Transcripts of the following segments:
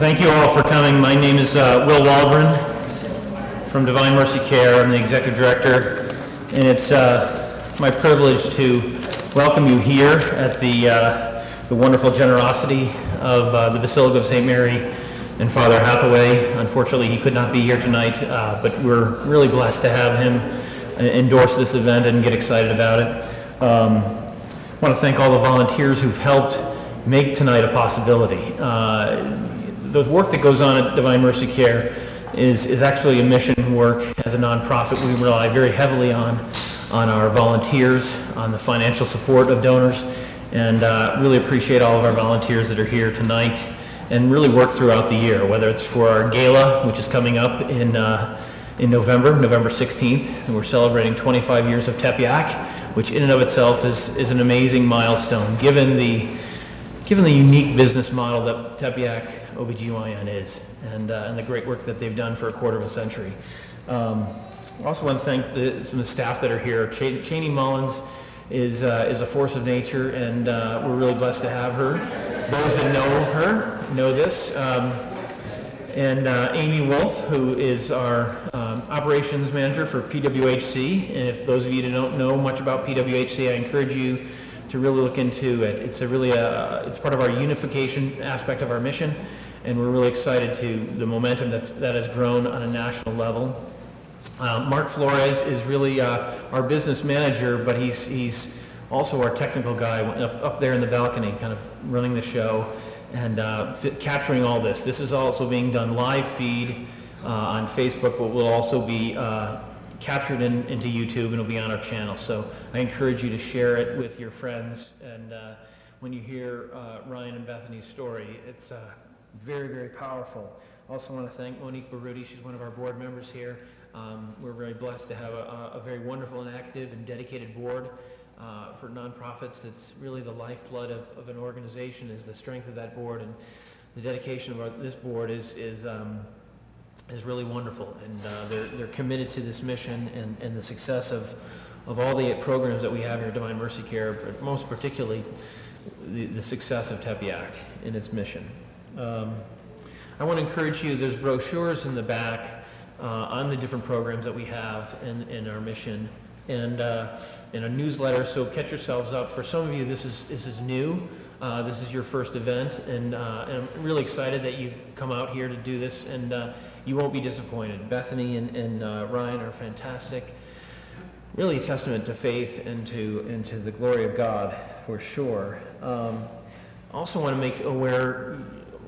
Thank you all for coming. My name is Will Waldron from Divine Mercy Care. I'm the Executive Director, and it's my privilege to welcome you here at the wonderful generosity of the Basilica of St. Mary and Father Hathaway. Unfortunately, he could not be here tonight, but we're really blessed to have him endorse this event and get excited about it. I want to thank all the volunteers who've helped make tonight a possibility. The work that goes on at Divine Mercy Care is actually a mission work. As a nonprofit, we rely very heavily on our volunteers, on the financial support of donors, and really appreciate all of our volunteers that are here tonight and really work throughout the year, whether it's for our gala, which is coming up in November 16th, and we're celebrating 25 years of Tepeyac, which in and of itself is an amazing milestone, given the unique business model that Tepeyac OBGYN is, and the great work that they've done for a quarter of a century. I also want to thank some of the staff that are here. Cheney Mullins is a force of nature, and we're really blessed to have her. Those that know her know this. And Amy Wolf, who is our operations manager for PWHC. And if those of you that don't know much about PWHC, I encourage you to really look into it. It's it's part of our unification aspect of our mission, and we're really excited to the momentum that has grown on a national level. Mark Flores is really our business manager, but he's also our technical guy up there in the balcony, kind of running the show and capturing all this. This is also being done live feed on Facebook, but will also be captured into YouTube, and it'll be on our channel. So I encourage you to share it with your friends. And when you hear Ryan and Bethany's story, it's very, very powerful. Also want to thank Monique Baruti. She's one of our board members here. We're very blessed to have a very wonderful and active and dedicated board for nonprofits. It's really the lifeblood of an organization, is the strength of that board, and the dedication of this board is really wonderful, and they're committed to this mission and the success of all the programs that we have here at Divine Mercy Care, but most particularly the success of Tepeyac in its mission. I want to encourage you, there's brochures in the back on the different programs that we have in our mission, and in a newsletter, so catch yourselves up. For some of you, this is new. This is your first event, and I'm really excited that you've come out here to do this, and you won't be disappointed. Bethany and Ryan are fantastic. Really a testament to faith and to the glory of God, for sure. Also want to make aware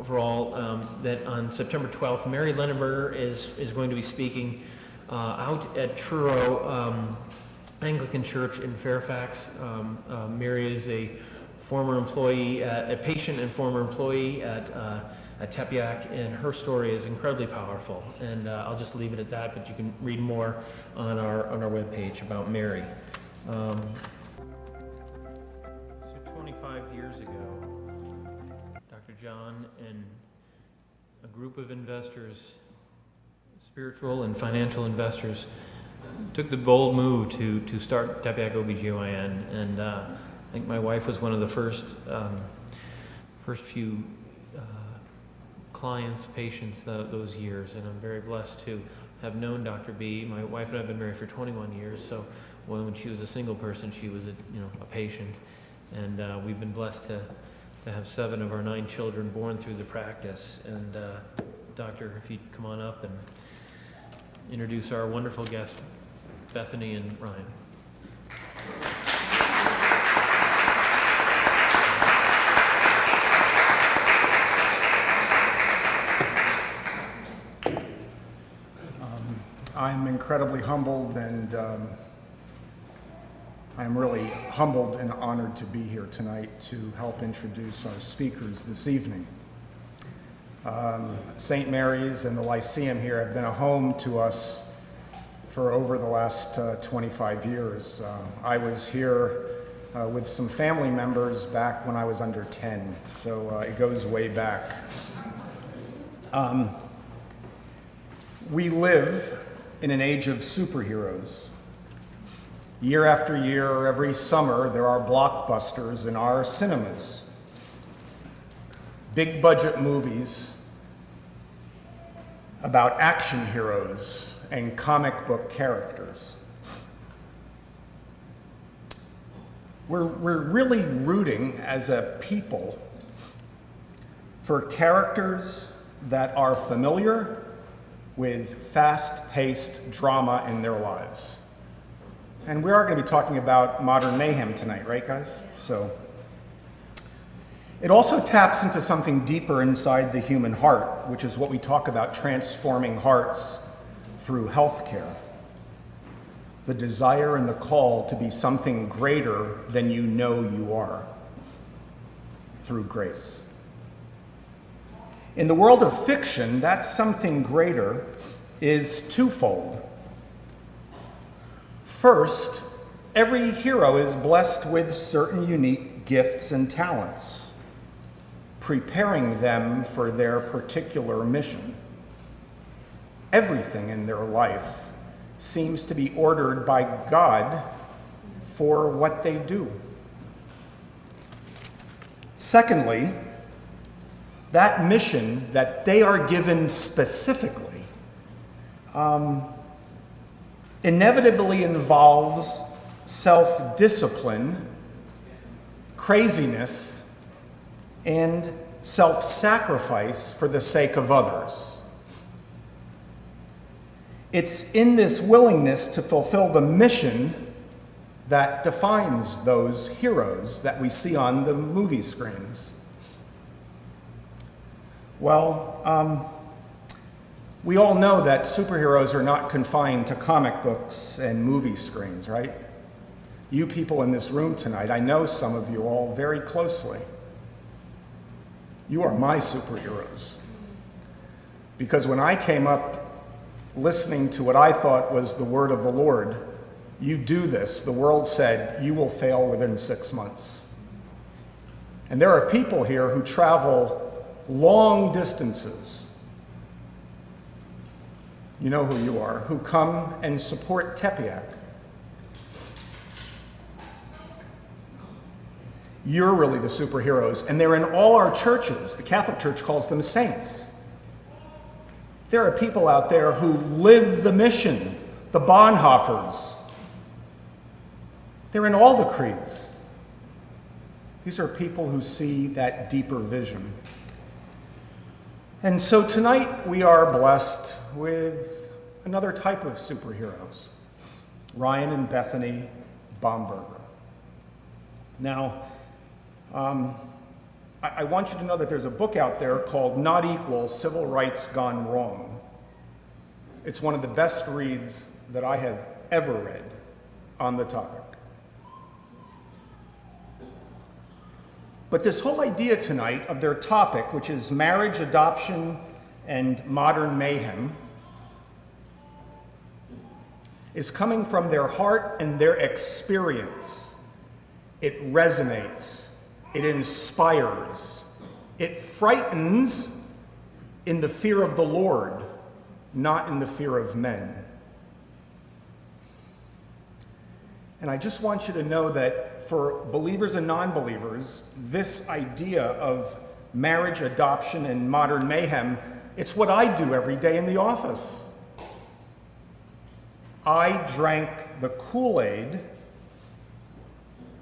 for all that on September 12th, Mary Lenneberger is going to be speaking out at Truro Anglican Church in Fairfax. Mary is a former employee, a patient and former employee at Tepeyac, and her story is incredibly powerful. And I'll just leave it at that, but you can read more on our webpage about Mary. So 25 years ago, Dr. John and a group of investors, spiritual and financial investors, took the bold move to start Tepeyac OBGYN, and I think my wife was one of the first few clients, patients those years, and I'm very blessed to have known Dr. B. My wife and I have been married for 21 years, so when she was a single person, she was a patient, and we've been blessed to have 7 of our 9 children born through the practice. And Doctor, if you'd come on up and introduce our wonderful guests, Bethany and Ryan. I'm incredibly humbled, and I'm really humbled and honored to be here tonight to help introduce our speakers this evening. St. Mary's and the Lyceum here have been a home to us for over the last 25 years. I was here with some family members back when I was under 10, so it goes way back. We live in an age of superheroes. Year after year, every summer, there are blockbusters in our cinemas. Big budget movies about action heroes and comic book characters. We're really rooting as a people for characters that are familiar with fast-paced drama in their lives. And we are going to be talking about modern mayhem tonight, right, guys? So it also taps into something deeper inside the human heart, which is what we talk about, transforming hearts through healthcare. The desire and the call to be something greater than you know you are through grace. In the world of fiction, that something greater is twofold. First, every hero is blessed with certain unique gifts and talents, preparing them for their particular mission. Everything in their life seems to be ordered by God for what they do. Secondly, that mission that they are given specifically inevitably involves self-discipline, craziness, and self-sacrifice for the sake of others. It's in this willingness to fulfill the mission that defines those heroes that we see on the movie screens. Well, we all know that superheroes are not confined to comic books and movie screens, right? You people in this room tonight, I know some of you all very closely. You are my superheroes. Because when I came up listening to what I thought was the word of the Lord, you do this, the world said, you will fail within 6 months. And there are people here who travel long distances. You know who you are, who come and support Tepeyac. You're really the superheroes, and they're in all our churches. The Catholic Church calls them saints. There are people out there who live the mission, the Bonhoeffers. They're in all the creeds. These are people who see that deeper vision. And so tonight we are blessed with another type of superheroes, Ryan and Bethany Bomberger. Now, I want you to know that there's a book out there called Not Equal: Civil Rights Gone Wrong. It's one of the best reads that I have ever read on the topic. But this whole idea tonight of their topic, which is marriage, adoption, and modern mayhem, is coming from their heart and their experience. It resonates. It inspires. It frightens in the fear of the Lord, not in the fear of men. And I just want you to know that for believers and non-believers, this idea of marriage, adoption, and modern mayhem, it's what I do every day in the office. I drank the Kool-Aid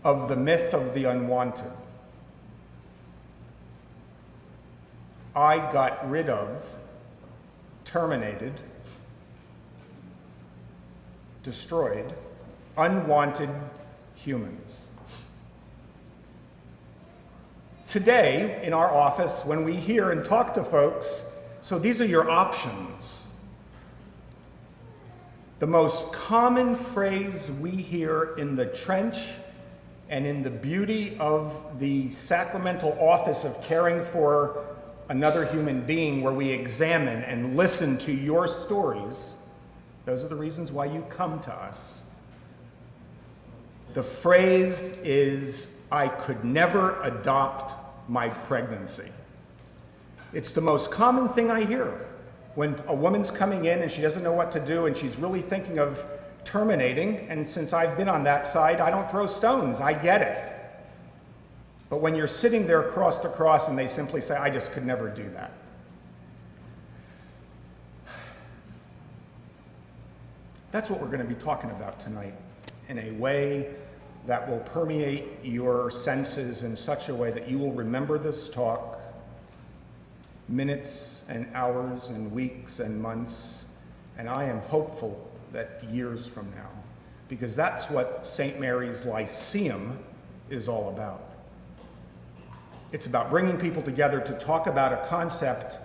of the myth of the unwanted. I got rid of, terminated, destroyed, unwanted humans. Today, in our office, when we hear and talk to folks, so these are your options. The most common phrase we hear in the trench and in the beauty of the sacramental office of caring for another human being, where we examine and listen to your stories, those are the reasons why you come to us. The phrase is, I could never adopt my pregnancy. It's the most common thing I hear. When a woman's coming in and she doesn't know what to do and she's really thinking of terminating, and since I've been on that side, I don't throw stones, I get it. But when you're sitting there cross to cross and they simply say, I just could never do that. That's what we're going to be talking about tonight, in a way that will permeate your senses in such a way that you will remember this talk minutes and hours and weeks and months, and I am hopeful that years from now, because that's what St. Mary's Lyceum is all about. It's about bringing people together to talk about a concept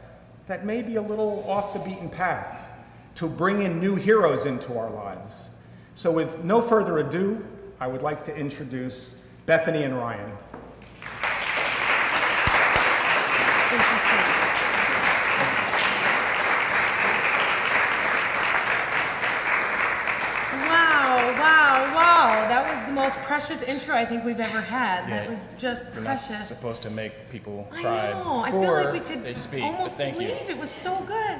that may be a little off the beaten path, to bring in new heroes into our lives. So with no further ado, I would like to introduce Bethany and Ryan. Thank you, sir. Wow. That was the most precious intro I think we've ever had. Yeah. That was just We're precious. not supposed to make people I cry know. I feel before like we could they speak, but almost thank leave. you. It was so good.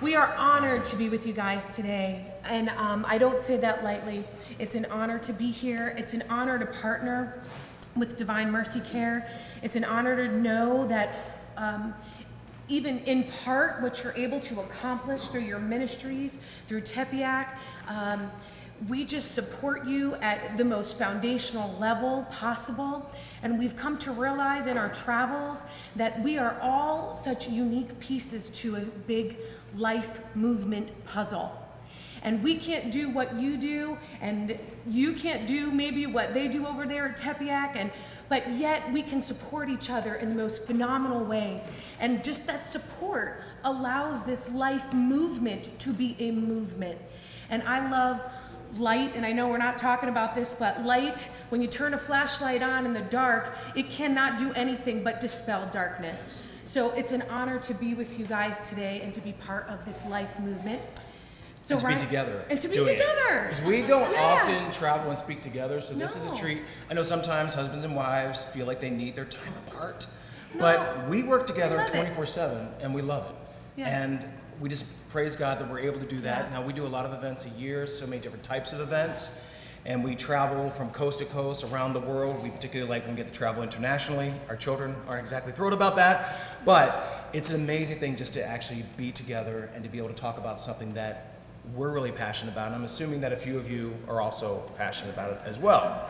We are honored to be with you guys today, and I don't say that lightly. It's an honor to be here. It's an honor to partner with Divine Mercy Care. It's an honor to know that even in part what you're able to accomplish through your ministries, through Tepeyac, we just support you at the most foundational level possible. And we've come to realize in our travels that we are all such unique pieces to a big life movement puzzle. And we can't do what you do, and you can't do maybe what they do over there at Tepeyac, but yet we can support each other in the most phenomenal ways. And just that support allows this life movement to be a movement. And I love light, and I know we're not talking about this, but light, when you turn a flashlight on in the dark, it cannot do anything but dispel darkness. So it's an honor to be with you guys today and to be part of this life movement. So And to be together. And to be together. Because we don't Yeah. often travel and speak together, so this is No. a treat. I know sometimes husbands and wives feel like they need their time apart, No. but we work together love it. 24/7, and we love it. Yeah. And we just praise God that we're able to do that. Yeah. Now, we do a lot of events a year, so many different types of events, and we travel from coast to coast around the world. We particularly like when we get to travel internationally. Our children aren't exactly thrilled about that, but it's an amazing thing just to actually be together and to be able to talk about something that we're really passionate about. And I'm assuming that a few of you are also passionate about it as well.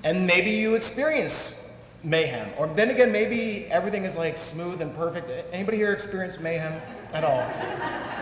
And maybe you experience mayhem, or then again, maybe everything is like smooth and perfect. Anybody here experience mayhem at all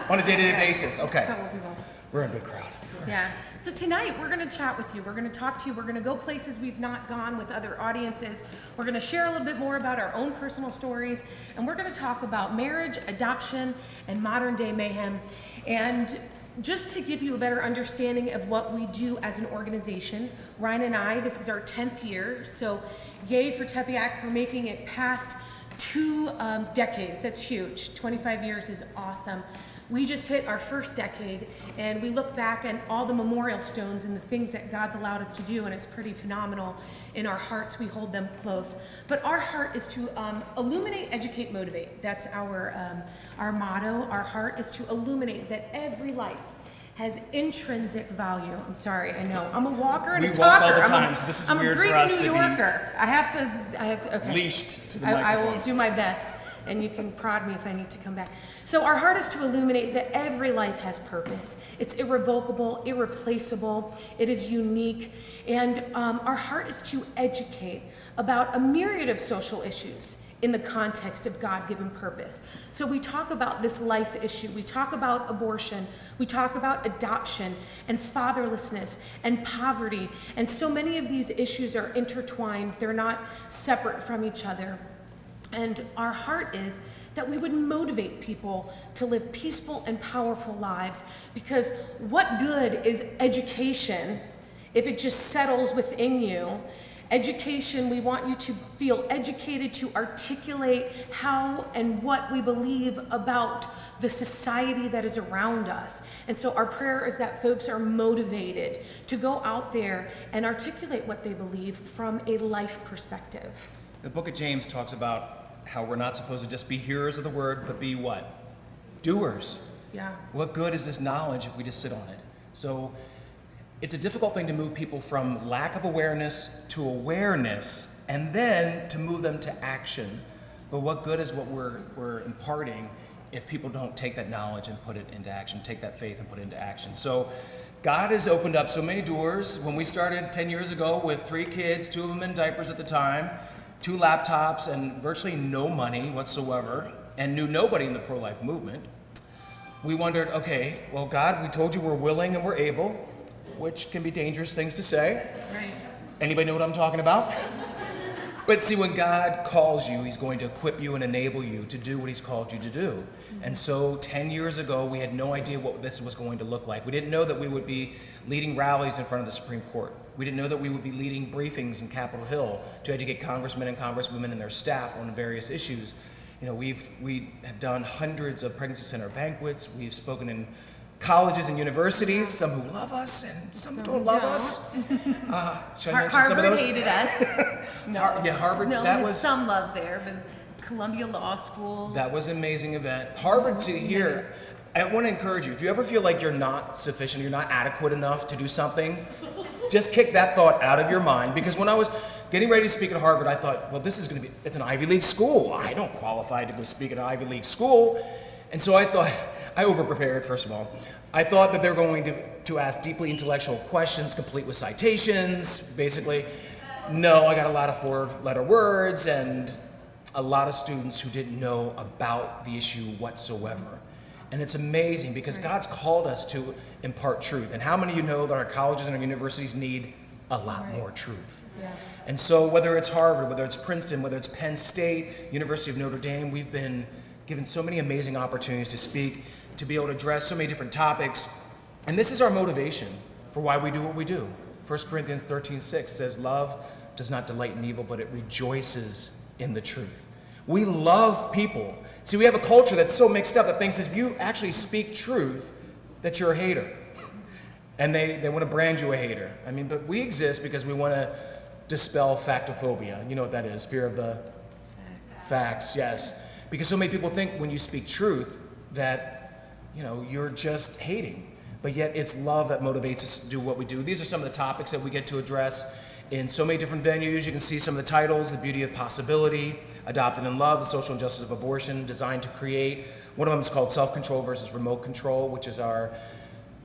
on a day-to-day basis? Okay, Couple people. we're a good crowd. Yeah. So tonight we're going to chat with you. We're going to talk to you. We're going to go places we've not gone with other audiences. We're going to share a little bit more about our own personal stories, and we're going to talk about marriage, adoption, and modern day mayhem. And just to give you a better understanding of what we do as an organization, Ryan and I, this is our 10th year, so yay for Tepeyac for making it past 2 decades. That's huge. 25 years is awesome. We just hit our first decade, and we look back at all the memorial stones and the things that God's allowed us to do, and it's pretty phenomenal. In our hearts, we hold them close. But our heart is to illuminate, educate, motivate. That's our motto. Our heart is to illuminate that every life has intrinsic value. I'm sorry, I know. I'm a walker and We a walk talker. all the time, so this is I'm weird a Greek for us New to be Yorker. I have to, okay. leashed to the I will microphone. do my best, and you can prod me if I need to come back. So our heart is to illuminate that every life has purpose. It's irrevocable, irreplaceable, it is unique, and our heart is to educate about a myriad of social issues in the context of God-given purpose. So we talk about this life issue, we talk about abortion, we talk about adoption and fatherlessness and poverty, and so many of these issues are intertwined, they're not separate from each other. And our heart is that we would motivate people to live peaceful and powerful lives, because what good is education if it just settles within you? Education, we want you to feel educated to articulate how and what we believe about the society that is around us. And so our prayer is that folks are motivated to go out there and articulate what they believe from a life perspective. The book of James talks about how we're not supposed to just be hearers of the word, but be what? Doers. Yeah. What good is this knowledge if we just sit on it? So it's a difficult thing to move people from lack of awareness to awareness, and then to move them to action. But what good is what we're imparting if people don't take that knowledge and put it into action, take that faith and put it into action? So God has opened up so many doors. When we started 10 years ago with 3 kids, 2 of them in diapers at the time, 2 laptops, and virtually no money whatsoever, and knew nobody in the pro-life movement, we wondered, okay, well, God, we told you we're willing and we're able, which can be dangerous things to say. Right. Anybody know what I'm talking about? But see, when God calls you, he's going to equip you and enable you to do what he's called you to do. And so 10 years ago, we had no idea what this was going to look like. We didn't know that we would be leading rallies in front of the Supreme Court. We didn't know that we would be leading briefings in Capitol Hill to educate congressmen and congresswomen and their staff on various issues. You know, we have done hundreds of pregnancy center banquets. We've spoken in colleges and universities, some who love us and some who don't love us. Should I mention some of those? Harvard hated us. No. Yeah, Harvard. No, that we had was some love there, but Columbia Law School. That was an amazing event. Harvard, to here, I want to encourage you, if you ever feel like you're not sufficient, you're not adequate enough to do something, just kick that thought out of your mind. Because when I was getting ready to speak at Harvard, I thought, well, this is going to be, it's an Ivy League school. I don't qualify to go speak at an Ivy League school. And so I thought, I over-prepared, first of all. I thought that they're going to ask deeply intellectual questions, complete with citations, basically. No, I got a lot of 4-letter words and a lot of students who didn't know about the issue whatsoever. And it's amazing because God's called us to impart truth. And how many of you know that our colleges and our universities need a lot more truth? Yeah. And so whether it's Harvard, whether it's Princeton, whether it's Penn State, University of Notre Dame, we've been given so many amazing opportunities to speak, to be able to address so many different topics. And this is our motivation for why we do what we do. 1 Corinthians 13:6 says, love does not delight in evil, but it rejoices in the truth. We love people. See, we have a culture that's so mixed up that thinks if you actually speak truth, that you're a hater. And they want to brand you a hater. I mean, but we exist because we want to dispel factophobia. You know what that is, fear of the facts, yes. Because so many people think when you speak truth that, you know, you're just hating. But yet it's love that motivates us to do what we do. These are some of the topics that we get to address in so many different venues. You can see some of the titles: The Beauty of Possibility, Adopted in Love, The Social Injustice of Abortion, Designed to Create. One of them is called Self-Control versus Remote Control, which is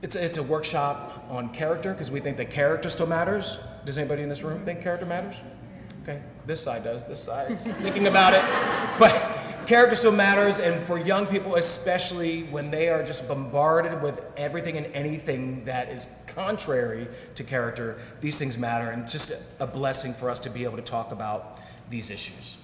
it's a workshop on character, because we think that character still matters. Does anybody in this room think character matters? Okay, this side does, this side's thinking about it. But character still matters, and for young people especially, when they are just bombarded with everything and anything that is contrary to character, these things matter, and it's just a blessing for us to be able to talk about these issues.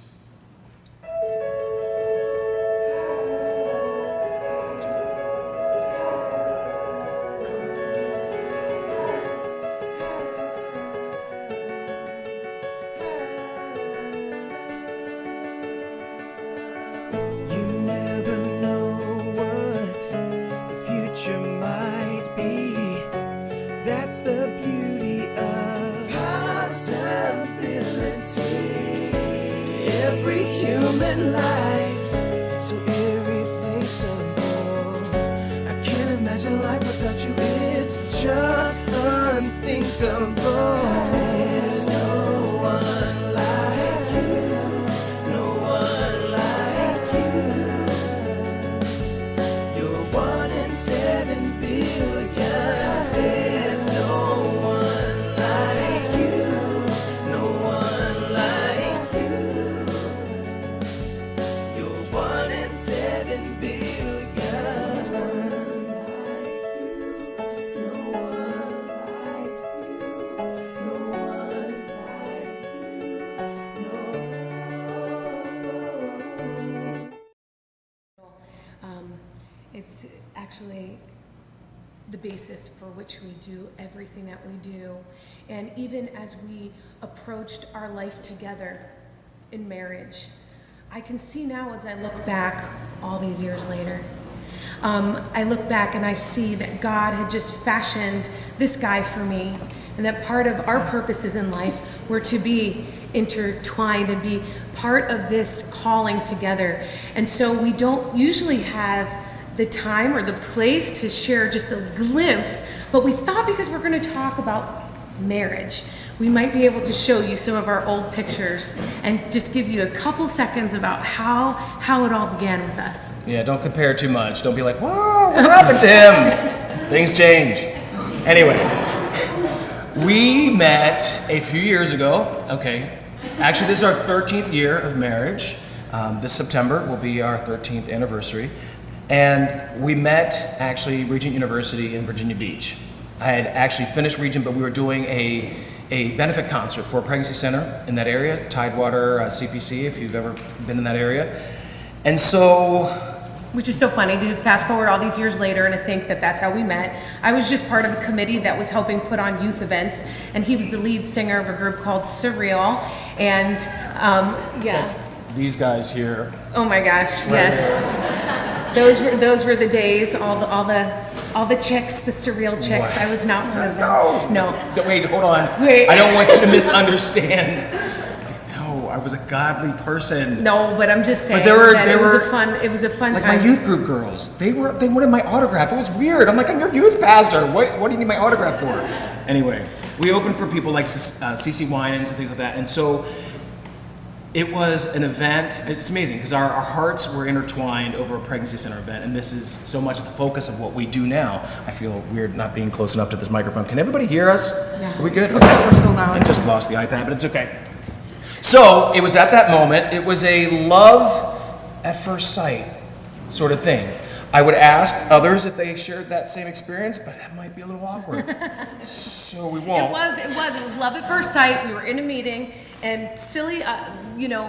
It's actually the basis for which we do everything that we do. And even as we approached our life together in marriage, I can see now as I look back all these years later, I look back and I see that God had just fashioned this guy for me, and that part of our purposes in life were to be intertwined and be part of this calling together. And so we don't usually have the time or the place to share just a glimpse, but we thought because we're going to talk about marriage, we might be able to show you some of our old pictures and just give you a couple seconds about how it all began with us. Yeah, don't compare too much. Don't be like, whoa, what happened to him? Things change. Anyway, we met a few years ago. Okay, actually, this is our 13th year of marriage. This September will be our 13th anniversary. And we met actually Regent University in Virginia Beach. I had actually finished Regent, but we were doing a benefit concert for a pregnancy center in that area, Tidewater, CPC, if you've ever been in that area. And so... Which is so funny to fast forward all these years later and to think that that's how we met. I was just part of a committee that was helping put on youth events, and he was the lead singer of a group called Surreal. And yeah. These guys here. Oh my gosh, yes. Those were the days. All the chicks, the surreal chicks. What? I was not one of them. No. Wait, hold on. Wait. I don't want you to misunderstand. No, I was a godly person. No, but I'm just saying But it was a fun like time. my youth group girls. They wanted my autograph. It was weird. I'm like, I'm your youth pastor. What do you need my autograph for? Anyway, we opened for people like CeCe Winans and things like that, and so. It was an event, it's amazing, because our hearts were intertwined over a pregnancy center event, and this is so much at the focus of what we do now. I feel weird not being close enough to this microphone. Can everybody hear us? Yeah. Are we good? Okay. We're so loud. I just lost the iPad, but it's okay. So, it was at that moment, it was a love at first sight sort of thing. I would ask others if they shared that same experience, but that might be a little awkward. So we won't. It was love at first sight. We were in a meeting, and silly,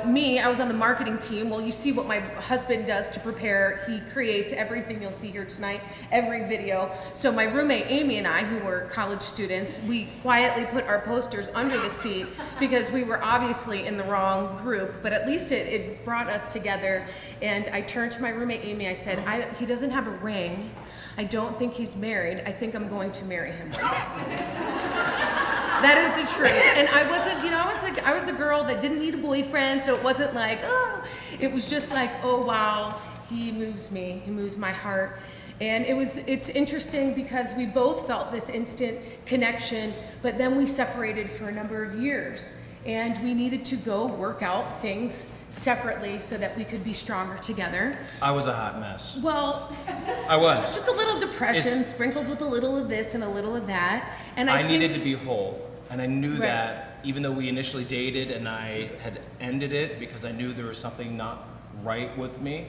me, I was on the marketing team. Well, you see what my husband does to prepare. He creates everything you'll see here tonight, every video. So my roommate Amy and I, who were college students, we quietly put our posters under the seat because we were obviously in the wrong group, but at least it brought us together. And I turned to my roommate Amy, I said, he doesn't have a ring. I don't think he's married. I think I'm going to marry him one day. That is the truth. And I wasn't, I was the girl that didn't need a boyfriend, so it wasn't like, oh, it was just like, oh wow, he moves me, he moves my heart. And it's interesting because we both felt this instant connection, but then we separated for a number of years. And we needed to go work out things separately so that we could be stronger together. I was a hot mess. Well, I was. just a little depression sprinkled with a little of this and a little of that. And I needed to be whole. And I knew Right. that even though we initially dated and I had ended it because I knew there was something not right with me.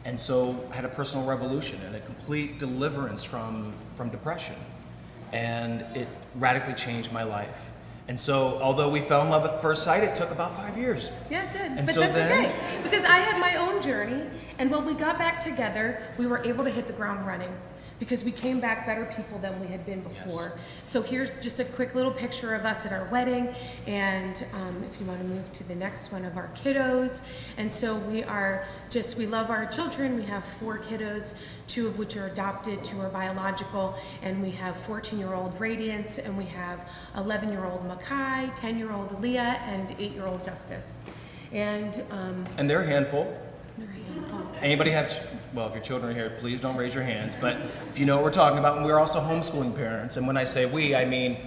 And so I had a personal revolution and a complete deliverance from depression. And it radically changed my life. And so, although we fell in love at first sight, it took about 5 years. Yeah, it did. And But so that's then- okay. Because I had my own journey, and when we got back together, we were able to hit the ground running. Because we came back better people than we had been before. Yes. So here's just a quick little picture of us at our wedding, and if you want to move to the next one of our kiddos. And so we love our children. We have 4 kiddos, 2 of which are adopted, 2 are biological, and we have 14-year-old Radiance, and we have 11-year-old Makai, 10-year-old Leah, and 8-year-old Justice. And they're a handful. they're a handful. Anybody have, well, if your children are here, please don't raise your hands, but if you know what we're talking about, and we're also homeschooling parents, and when I say we, I mean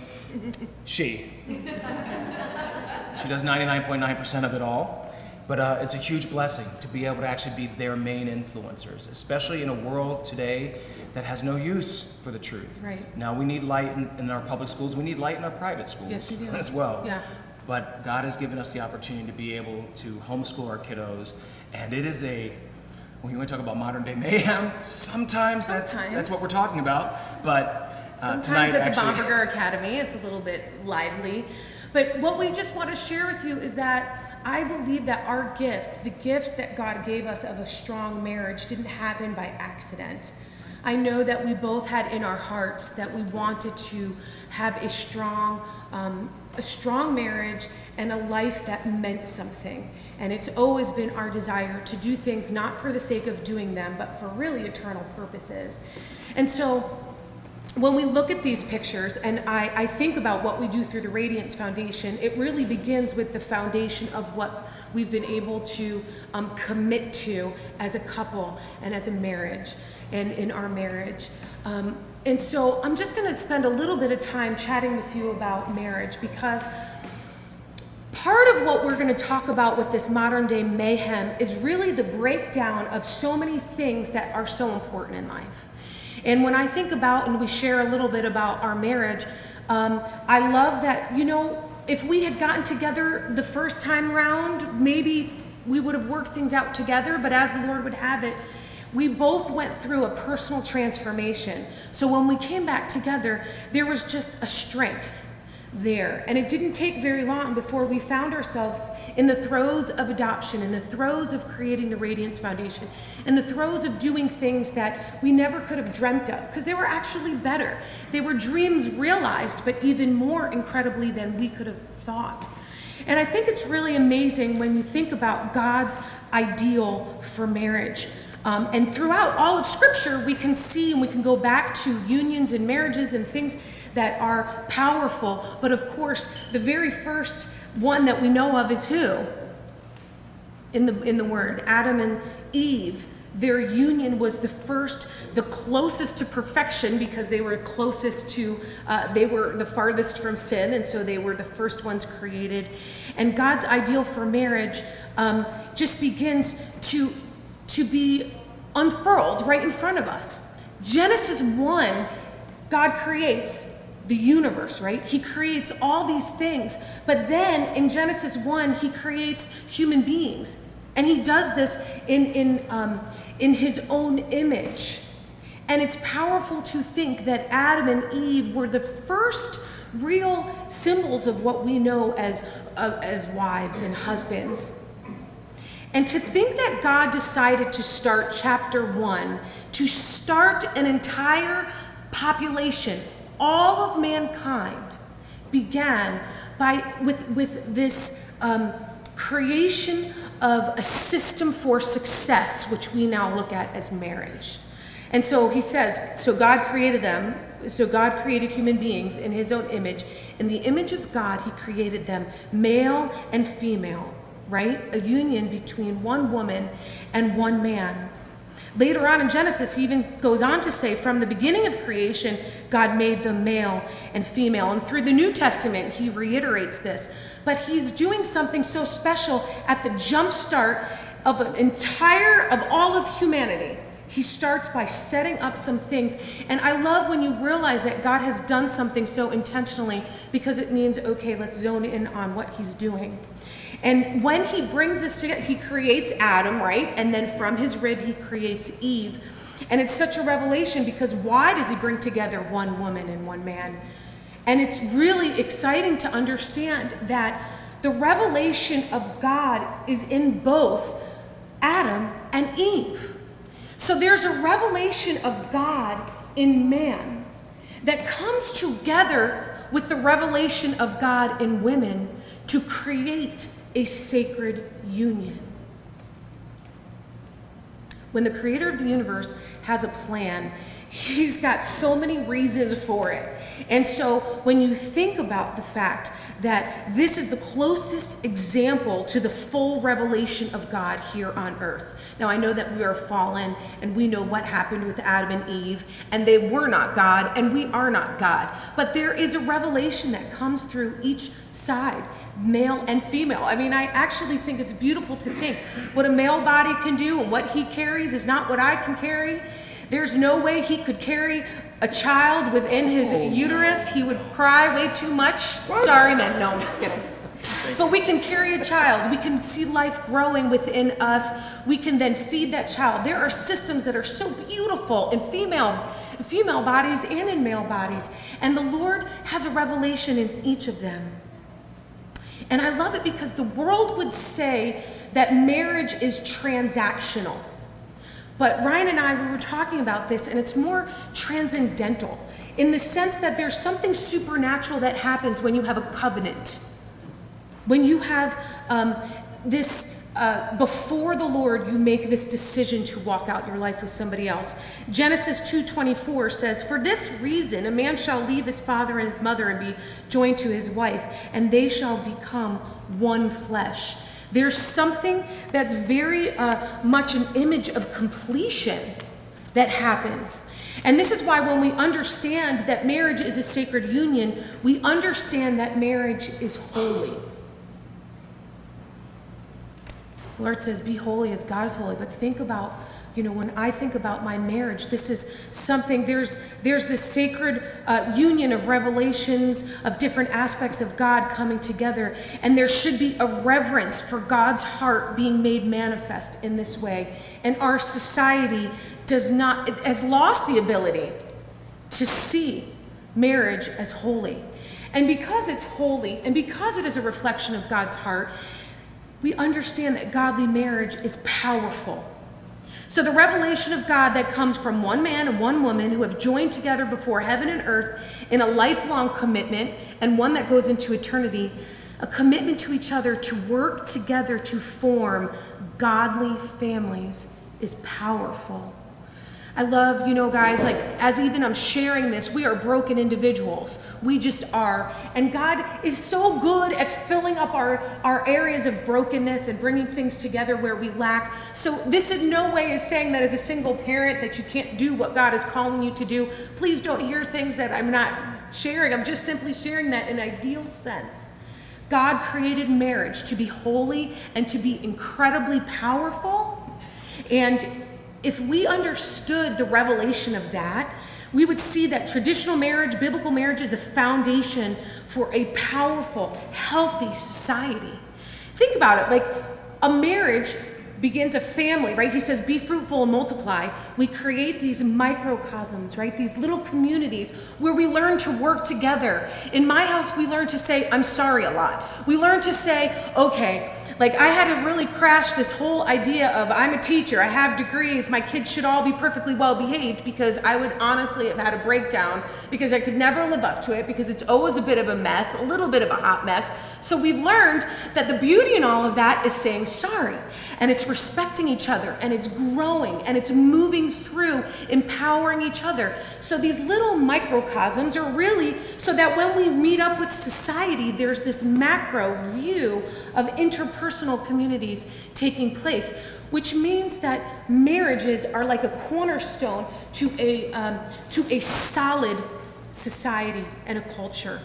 she. She does 99.9% of it all, but it's a huge blessing to be able to actually be their main influencers, especially in a world today that has no use for the truth. Right. Now, we need light in our public schools, we need light in our private schools Yes, we do. as well. Yeah. But God has given us the opportunity to be able to homeschool our kiddos, and it is when you want to talk about modern day mayhem, sometimes that's what we're talking about. But Sometimes tonight, at the actually, Bomberger Academy, it's a little bit lively. But what we just want to share with you is that I believe that our gift, the gift that God gave us of a strong marriage, didn't happen by accident. I know that we both had in our hearts that we wanted to have a strong marriage and a life that meant something. And it's always been our desire to do things not for the sake of doing them, but for really eternal purposes. And so when we look at these pictures, and I think about what we do through the Radiance Foundation, it really begins with the foundation of what we've been able to commit to as a couple and as a marriage and in our marriage. And so I'm just going to spend a little bit of time chatting with you about marriage, because part of what we're going to talk about with this modern day mayhem is really the breakdown of so many things that are so important in life. And when I think about, and we share a little bit about our marriage, I love that, you know, if we had gotten together the first time round, maybe we would have worked things out together, but as the Lord would have it, we both went through a personal transformation. So when we came back together, there was just a strength there. And it didn't take very long before we found ourselves in the throes of adoption, in the throes of creating the Radiance Foundation, in the throes of doing things that we never could have dreamt of, because they were actually better. They were dreams realized, but even more incredibly than we could have thought. And I think it's really amazing when you think about God's ideal for marriage. And throughout all of Scripture, we can see and we can go back to unions and marriages and things that are powerful. But of course, the very first one that we know of is who? In the Word, Adam and Eve. Their union was the first, the closest to perfection, because they were closest to, they were the farthest from sin, and so they were the first ones created. And God's ideal for marriage just begins to be unfurled right in front of us. Genesis 1, God creates the universe, right? He creates all these things. But then in Genesis 1, he creates human beings. And he does this in his own image. And it's powerful to think that Adam and Eve were the first real symbols of what we know as wives and husbands. And to think that God decided to start chapter 1, to start an entire population, all of mankind, began with this creation of a system for success, which we now look at as marriage. And so he says, so God created them, so God created human beings in his own image. In the image of God, he created them male and female, right? A union between one woman and one man. Later on in Genesis, he even goes on to say, from the beginning of creation, God made them male and female. And through the New Testament, he reiterates this. But he's doing something so special at the jump start of all of humanity. He starts by setting up some things. And I love when you realize that God has done something so intentionally, because it means, okay, let's zone in on what he's doing. And when he brings this together, he creates Adam, right? And then from his rib, he creates Eve. And it's such a revelation, because why does he bring together one woman and one man? And it's really exciting to understand that the revelation of God is in both Adam and Eve. So there's a revelation of God in man that comes together with the revelation of God in women to create a sacred union. When the creator of the universe has a plan, he's got so many reasons for it. And so when you think about the fact that this is the closest example to the full revelation of God here on earth. Now, I know that we are fallen, and we know what happened with Adam and Eve, and they were not God, and we are not God. But there is a revelation that comes through each side, male and female. I mean, I actually think it's beautiful to think what a male body can do and what he carries is not what I can carry. There's no way he could carry a child within his uterus. He would cry way too much. What? Sorry, man. No, I'm just kidding. But we can carry a child. We can see life growing within us. We can then feed that child. There are systems that are so beautiful in female bodies and in male bodies. And the Lord has a revelation in each of them. And I love it because the world would say that marriage is transactional. But Ryan and I, we were talking about this, and it's more transcendental in the sense that there's something supernatural that happens when you have a covenant. When you have before the Lord, you make this decision to walk out your life with somebody else. Genesis 2:24 says, "For this reason, a man shall leave his father and his mother and be joined to his wife, and they shall become one flesh." There's something that's very much an image of completion that happens. And this is why when we understand that marriage is a sacred union, we understand that marriage is holy. The Lord says, be holy as God is holy. But think about You know, when I think about my marriage, this is something, there's this sacred union of revelations of different aspects of God coming together, and there should be a reverence for God's heart being made manifest in this way. And our society has lost the ability to see marriage as holy. And because it's holy, and because it is a reflection of God's heart, we understand that godly marriage is powerful. So the revelation of God that comes from one man and one woman who have joined together before heaven and earth in a lifelong commitment, and one that goes into eternity, a commitment to each other to work together to form godly families, is powerful. I love, you know, guys, like, as even I'm sharing this, we are broken individuals. We just are. And God is so good at filling up our areas of brokenness and bringing things together where we lack. So this in no way is saying that as a single parent that you can't do what God is calling you to do. Please don't hear things that I'm not sharing. I'm just simply sharing that in an ideal sense. God created marriage to be holy and to be incredibly powerful. And if we understood the revelation of that, we would see that traditional marriage, biblical marriage, is the foundation for a powerful, healthy society. Think about it, like a marriage begins a family, right? He says, be fruitful and multiply. We create these microcosms, right? These little communities where we learn to work together. In my house, we learn to say, I'm sorry a lot. We learn to say, okay, like I had to really crash this whole idea of I'm a teacher, I have degrees, my kids should all be perfectly well behaved, because I would honestly have had a breakdown because I could never live up to it, because it's always a bit of a mess, a little bit of a hot mess. So we've learned that the beauty in all of that is saying sorry, and it's respecting each other, and it's growing, and it's moving through, empowering each other. So these little microcosms are really so that when we meet up with society, there's this macro view of interpersonal communities taking place, which means that marriages are like a cornerstone to a solid society and a culture.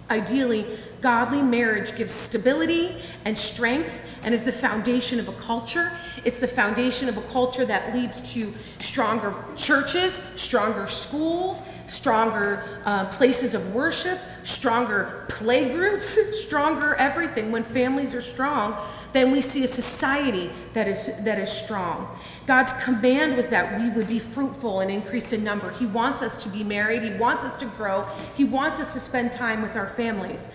Ideally, godly marriage gives stability and strength and is the foundation of a culture. It's the foundation of a culture that leads to stronger churches, stronger schools, stronger places of worship, stronger play groups, stronger everything. When families are strong, then we see a society that is strong. God's command was that we would be fruitful and increase in number. He wants us to be married. He wants us to grow. He wants us to spend time with our families.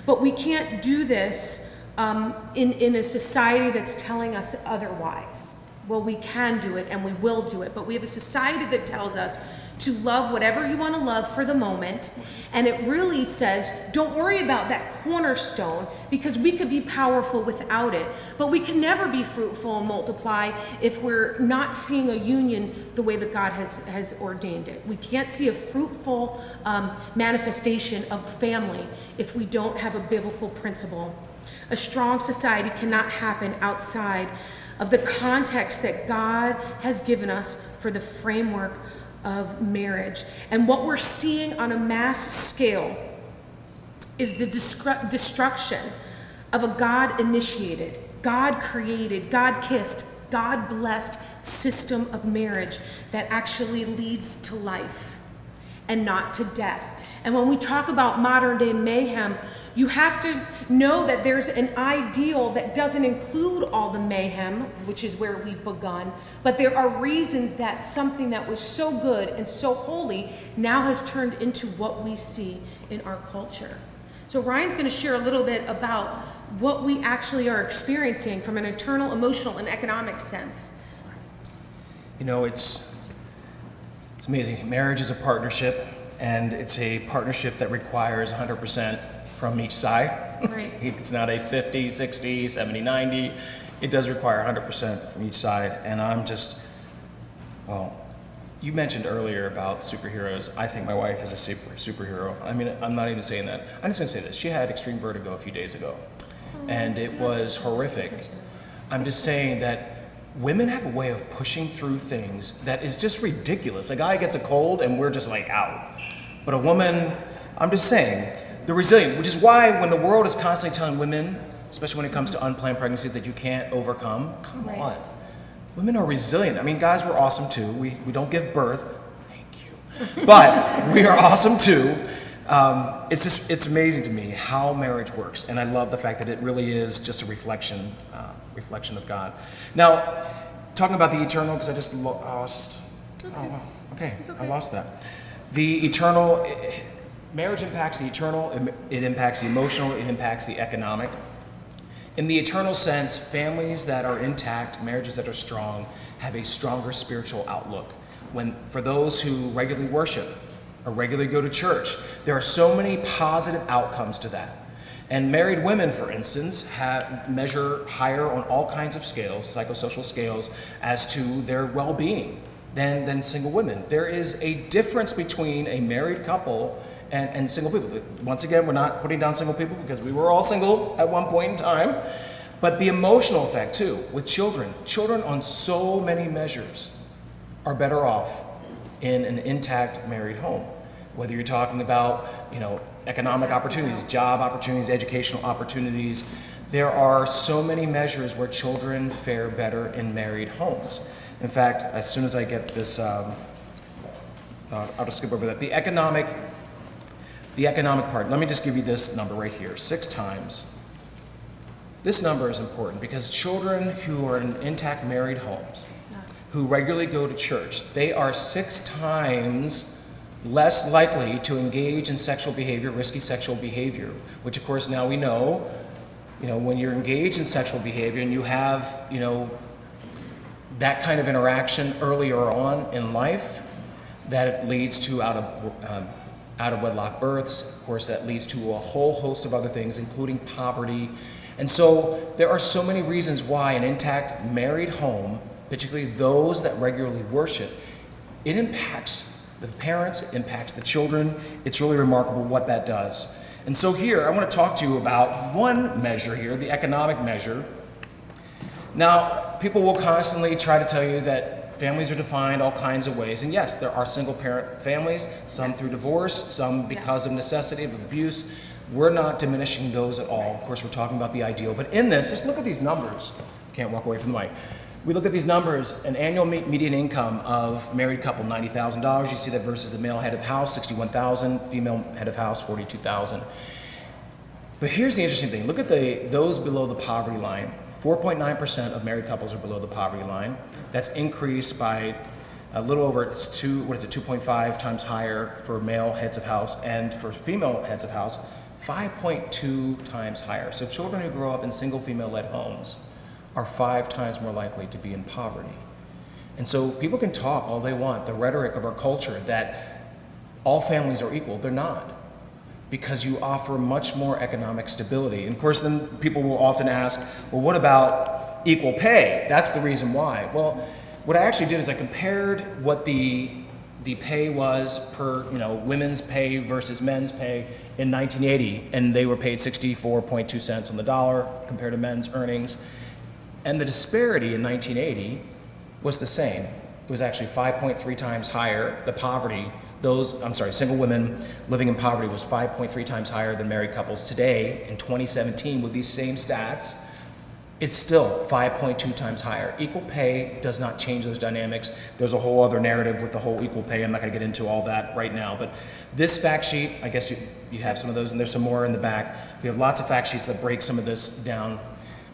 But we can't do this in a society that's telling us otherwise. Well, we can do it and we will do it, but we have a society that tells us to love whatever you want to love for the moment, and it really says, don't worry about that cornerstone, because we could be powerful without it, but we can never be fruitful and multiply if we're not seeing a union the way that God has ordained it. We can't see a fruitful manifestation of family if we don't have a biblical principle. A strong society cannot happen outside of the context that God has given us for the framework of marriage. And what we're seeing on a mass scale is the destruction of a God-initiated, God-created, God-kissed, God-blessed system of marriage that actually leads to life and not to death. And when we talk about modern-day mayhem, you have to know that there's an ideal that doesn't include all the mayhem, which is where we've begun, but there are reasons that something that was so good and so holy now has turned into what we see in our culture. So Ryan's going to share a little bit about what we actually are experiencing from an internal, emotional, and economic sense. You know, it's amazing. Marriage is a partnership, and it's a partnership that requires 100% from each side. Right. It's not a 50, 60, 70, 90. It does require 100% from each side. And I'm just, well, you mentioned earlier about superheroes. I think my wife is a superhero. I mean, I'm not even saying that. I'm just gonna say this. She had extreme vertigo a few days ago, and it was horrific. I'm just saying that women have a way of pushing through things that is just ridiculous. A guy gets a cold and we're just like out. But a woman, I'm just saying, they're resilient, which is why when the world is constantly telling women, especially when it comes to unplanned pregnancies, that you can't overcome, come on. Women are resilient. I mean, guys, we're awesome too. We don't give birth. Thank you. But we are awesome too. It's amazing to me how marriage works. And I love the fact that it really is just a reflection of God. Now, talking about the eternal, because I just lost. Oh, wow. Okay, I lost that. The eternal, marriage impacts the eternal, it impacts the emotional, it impacts the economic. In the eternal sense, families that are intact, marriages that are strong, have a stronger spiritual outlook. For those who regularly worship or regularly go to church, there are so many positive outcomes to that. And married women, for instance, measure higher on all kinds of scales, psychosocial scales, as to their well-being than single women. There is a difference between a married couple and single people. Once again, we're not putting down single people because we were all single at one point in time, but the emotional effect too, with children. Children on so many measures are better off in an intact married home. Whether you're talking about, economic opportunities, job opportunities, educational opportunities, there are so many measures where children fare better in married homes. In fact, as soon as I get this, I'll just skip over that. The economic part, let me just give you this number right here, 6 times. This number is important because children who are in intact married homes, who regularly go to church, they are 6 times less likely to engage in sexual behavior, risky sexual behavior, which of course now we know, when you're engaged in sexual behavior and you have, that kind of interaction earlier on in life, that it leads to out of wedlock births. Of course, that leads to a whole host of other things, including poverty. And so there are so many reasons why an intact married home, particularly those that regularly worship, it impacts the parents, it impacts the children. It's really remarkable what that does. And so here, I want to talk to you about one measure here, the economic measure. Now, people will constantly try to tell you that families are defined all kinds of ways. And yes, there are single parent families, some through divorce, some because of necessity, of abuse. We're not diminishing those at all. Of course, we're talking about the ideal. But in this, just look at these numbers. Can't walk away from the mic. We look at these numbers, an annual median income of married couple, $90,000. You see that versus a male head of house, $61,000, female head of house, $42,000. But here's the interesting thing. Look at those below the poverty line. 4.9% of married couples are below the poverty line. That's increased by a little over, 2.5 times higher for male heads of house, and for female heads of house, 5.2 times higher. So children who grow up in single female-led homes are 5 times more likely to be in poverty. And so people can talk all they want, the rhetoric of our culture that all families are equal. They're not, because you offer much more economic stability. And of course, then people will often ask, well, what about equal pay? That's the reason why. Well, what I actually did is I compared what the pay was per, women's pay versus men's pay in 1980, and they were paid 64.2 cents on the dollar compared to men's earnings. And the disparity in 1980 was the same. It was actually 5.3 times higher. The poverty, single women living in poverty was 5.3 times higher than married couples. Today, in 2017, with these same stats, it's still 5.2 times higher. Equal pay does not change those dynamics. There's a whole other narrative with the whole equal pay. I'm not gonna get into all that right now, but this fact sheet, I guess you have some of those, and there's some more in the back. We have lots of fact sheets that break some of this down.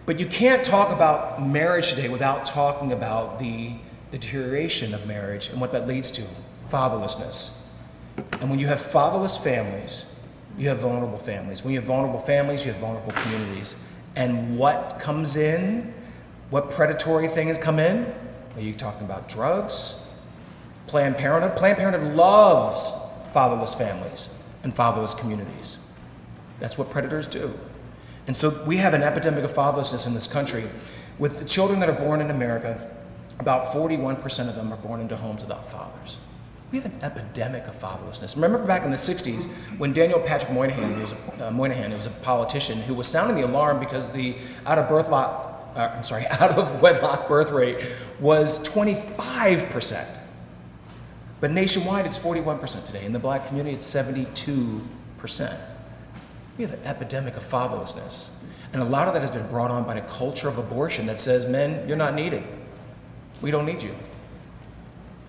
But you can't talk about marriage today without talking about the deterioration of marriage and what that leads to, fatherlessness. And when you have fatherless families, you have vulnerable families. When you have vulnerable families, you have vulnerable communities. And what comes in, what predatory things come in? Are you talking about drugs? Planned Parenthood? Planned Parenthood loves fatherless families and fatherless communities. That's what predators do. And so we have an epidemic of fatherlessness in this country. With the children that are born in America, about 41% of them are born into homes without fathers. We have an epidemic of fatherlessness. Remember back in the 60s when Daniel Patrick Moynihan was a politician who was sounding the alarm because the out of wedlock birth rate was 25%. But nationwide it's 41% today. In the black community it's 72%. We have an epidemic of fatherlessness. And a lot of that has been brought on by a culture of abortion that says, men, you're not needed. We don't need you.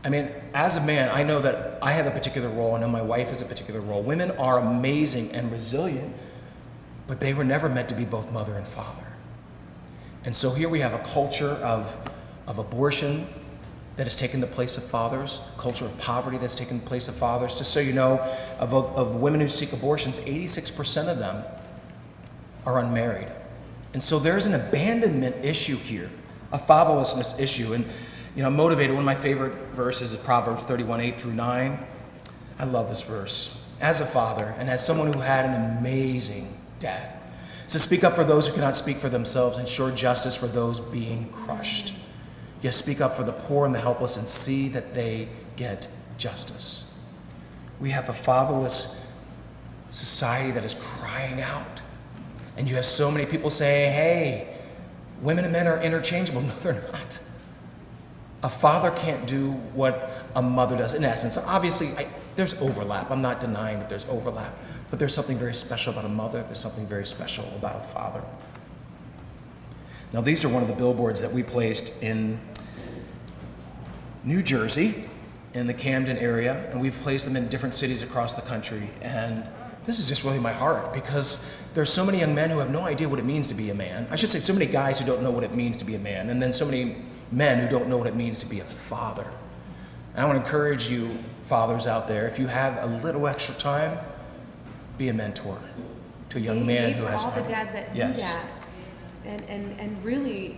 I mean, as a man, I know that I have a particular role. I know my wife has a particular role. Women are amazing and resilient, but they were never meant to be both mother and father. And so here we have a culture of abortion that has taken the place of fathers, culture of poverty that's taken the place of fathers. Just so you know, of women who seek abortions, 86% of them are unmarried. And so there's an abandonment issue here, a fatherlessness issue. And I'm motivated. One of my favorite verses is Proverbs 31:8-9. I love this verse. As a father and as someone who had an amazing dad, so speak up for those who cannot speak for themselves, ensure justice for those being crushed. Yes, speak up for the poor and the helpless and see that they get justice. We have a fatherless society that is crying out. And you have so many people saying, hey, women and men are interchangeable. No, they're not. A father can't do what a mother does. In essence, obviously, there's overlap. I'm not denying that there's overlap. But there's something very special about a mother. There's something very special about a father. Now, these are one of the billboards that we placed in New Jersey, in the Camden area, and we've placed them in different cities across the country. And this is just really my heart, because there's so many young men who have no idea what it means to be a man. I should say so many guys who don't know what it means to be a man, and then so many men who don't know what it means to be a father. And I want to encourage you, fathers out there, if you have a little extra time, be a mentor to a young man who has... all the dads that do that and really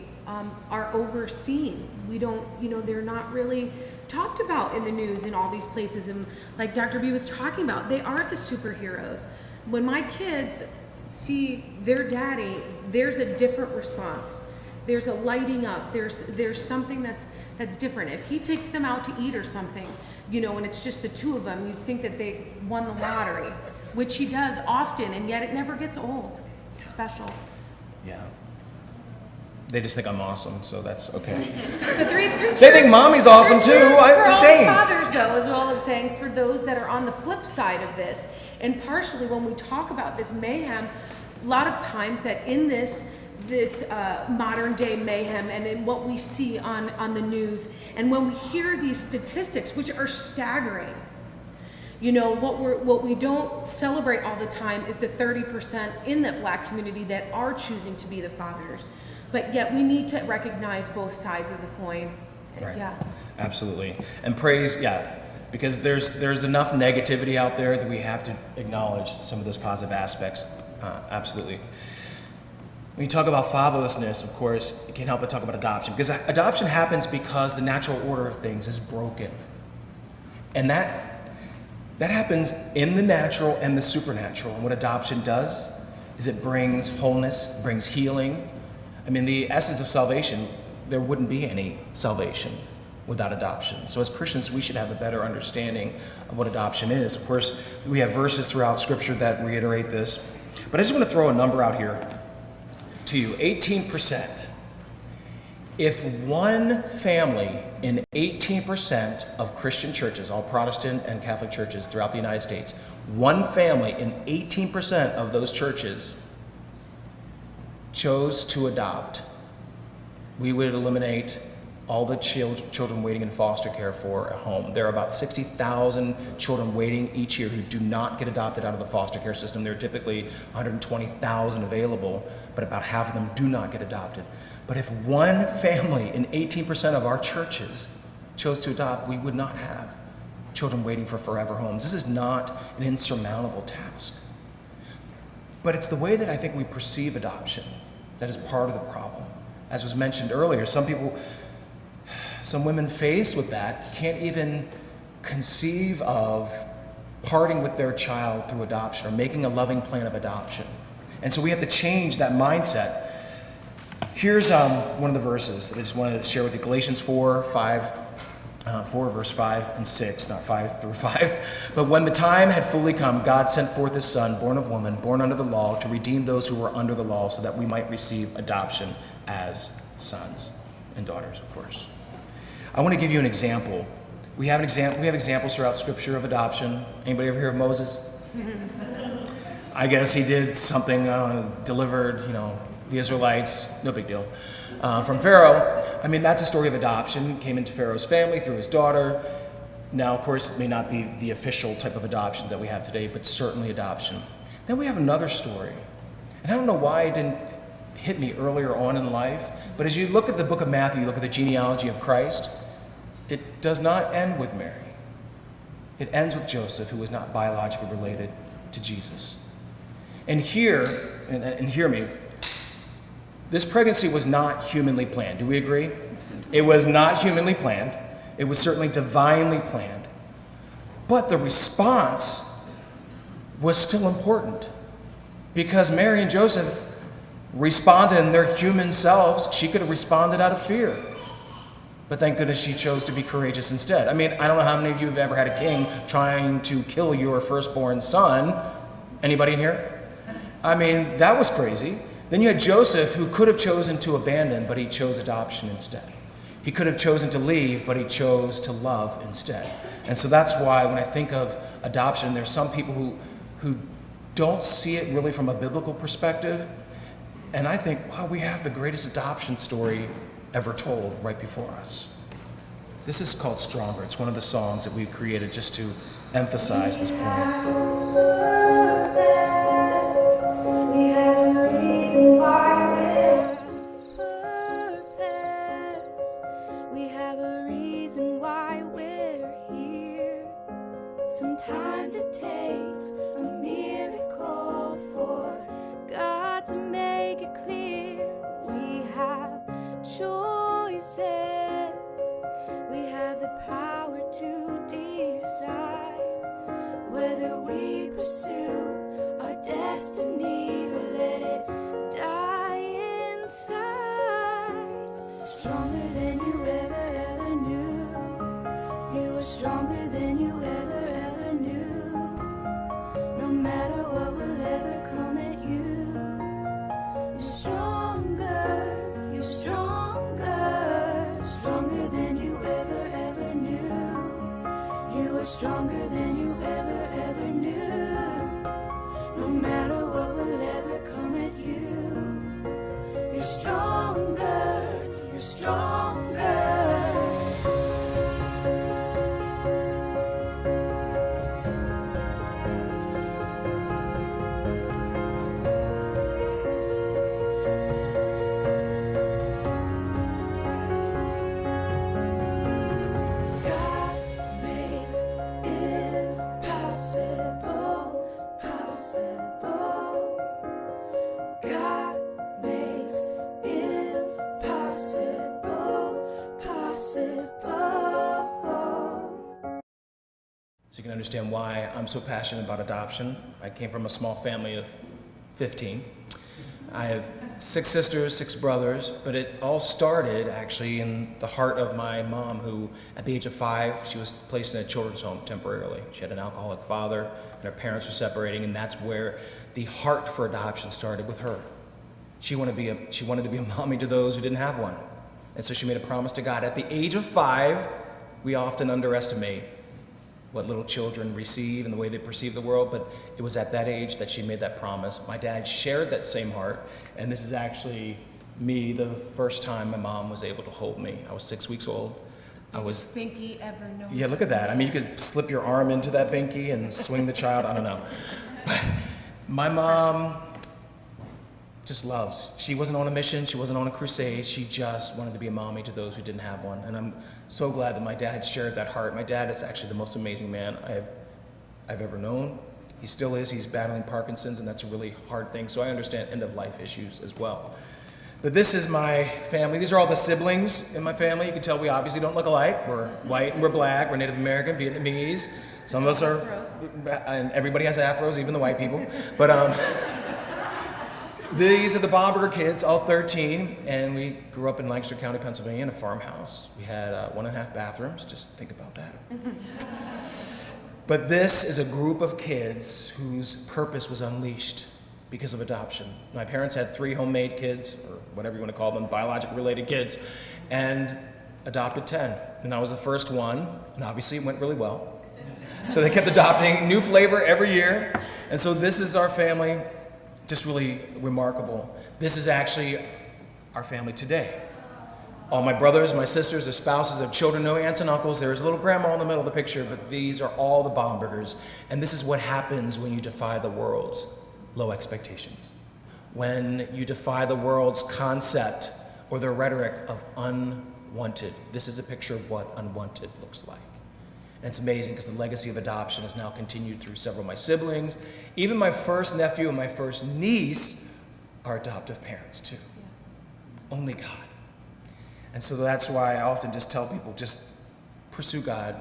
are overseen. We don't, they're not really talked about in the news in all these places. And like Dr. B was talking about, they aren't the superheroes. When my kids see their daddy, there's a different response. There's a lighting up. There's something that's different. If he takes them out to eat or something, and it's just the two of them, you'd think that they won the lottery, which he does often, and yet it never gets old. It's special. Yeah. They just think I'm awesome, so that's okay. So three they think mommy's awesome too. I'm just saying. For all the fathers, though, as well as saying for those that are on the flip side of this, and partially when we talk about this mayhem, a lot of times that in this modern day mayhem and in what we see on the news, and when we hear these statistics, which are staggering, what we don't celebrate all the time is the 30% in the Black community that are choosing to be the fathers. But yet we need to recognize both sides of the coin. Right. Yeah. Absolutely. And praise, because there's enough negativity out there that we have to acknowledge some of those positive aspects. Absolutely. When you talk about fatherlessness, of course, you can't help but talk about adoption, because adoption happens because the natural order of things is broken. And that happens in the natural and the supernatural. And what adoption does is it brings wholeness, brings healing. I mean, the essence of salvation, there wouldn't be any salvation without adoption. So as Christians, we should have a better understanding of what adoption is. Of course, we have verses throughout Scripture that reiterate this. But I just want to throw a number out here to you, 18%. If one family in 18% of Christian churches, all Protestant and Catholic churches throughout the United States, one family in 18% of those churches chose to adopt, we would eliminate all the children waiting in foster care for a home. There are about 60,000 children waiting each year who do not get adopted out of the foster care system. There are typically 120,000 available, but about half of them do not get adopted. But if one family in 18% of our churches chose to adopt, we would not have children waiting for forever homes. This is not an insurmountable task. But it's the way that I think we perceive adoption that is part of the problem. As was mentioned earlier, some women faced with that can't even conceive of parting with their child through adoption or making a loving plan of adoption. And so we have to change that mindset. Here's one of the verses that I just wanted to share with you. Galatians 4, verse 5 and 6, not 5 through 5. But when the time had fully come, God sent forth his Son, born of woman, born under the law, to redeem those who were under the law, so that we might receive adoption as sons and daughters, of course. I want to give you an example. We have examples throughout Scripture of adoption. Anybody ever hear of Moses? I guess he did something, delivered, the Israelites, no big deal. from Pharaoh. I mean, that's a story of adoption. Came into Pharaoh's family through his daughter. Now, of course, it may not be the official type of adoption that we have today, but certainly adoption. Then we have another story. And I don't know why it didn't hit me earlier on in life, but as you look at the book of Matthew, you look at the genealogy of Christ, it does not end with Mary. It ends with Joseph, who was not biologically related to Jesus. And here, and hear me, this pregnancy was not humanly planned. Do we agree? It was not humanly planned. It was certainly divinely planned. But the response was still important, because Mary and Joseph responded in their human selves. She could have responded out of fear. But thank goodness she chose to be courageous instead. I mean, I don't know how many of you have ever had a king trying to kill your firstborn son. Anybody in here? I mean, that was crazy. Then you had Joseph, who could have chosen to abandon, but he chose adoption instead. He could have chosen to leave, but he chose to love instead. And so that's why when I think of adoption, there's some people who don't see it really from a biblical perspective. And I think, wow, we have the greatest adoption story ever told right before us. This is called Stronger. It's one of the songs that we created just to emphasize this point. Sometimes it takes a miracle for God to make it clear. We have choices. We have the power to decide whether we pursue our destiny or let it die inside. Stronger than you ever knew. You were stronger than you ever knew. No matter what will ever come at you, you're stronger, you're stronger, stronger than you ever knew. You are stronger than you ever knew. No matter what will ever come at you, you're stronger, you're stronger. So you can understand why I'm so passionate about adoption. I came from a small family of 15. I have 6 sisters, 6 brothers, but it all started actually in the heart of my mom, who at the age of 5, she was placed in a children's home temporarily. She had an alcoholic father, and her parents were separating, and that's where the heart for adoption started with her. She wanted to be a mommy to those who didn't have one. And so she made a promise to God. At the age of 5, we often underestimate what little children receive and the way they perceive the world, but it was at that age that she made that promise. My dad shared that same heart, and this is actually me the first time my mom was able to hold me. I was 6 weeks old. I was Binky ever known. Yeah, look at that. I mean, you could slip your arm into that binky and swing the child. I don't know. But my mom just loves. She wasn't on a mission. She wasn't on a crusade. She just wanted to be a mommy to those who didn't have one. And I'm so glad that my dad shared that heart. My dad is actually the most amazing man I've ever known. He still is. He's battling Parkinson's, and that's a really hard thing. So I understand end-of-life issues as well. But this is my family. These are all the siblings in my family. You can tell we obviously don't look alike. We're white and we're black. We're Native American, Vietnamese. Some of us are, and everybody has afros, even the white people. But these are the Bomberger kids, all 13, and we grew up in Lancaster County, Pennsylvania, in a farmhouse. We had 1.5 bathrooms. Just think about that. But this is a group of kids whose purpose was unleashed because of adoption. My parents had 3 homemade kids, or whatever you want to call them, biologically related kids, and adopted 10. And I was the first one, and obviously it went really well. So they kept adopting new flavor every year. And so this is our family, just really remarkable. This is actually our family today. All my brothers, my sisters, their spouses, their children, no aunts and uncles. There's a little grandma in the middle of the picture, but these are all the Bombergers. And this is what happens when you defy the world's low expectations. When you defy the world's concept or the rhetoric of unwanted. This is a picture of what unwanted looks like. And it's amazing because the legacy of adoption has now continued through several of my siblings. Even my first nephew and my first niece are adoptive parents too. Only God. And so that's why I often just tell people, just pursue God,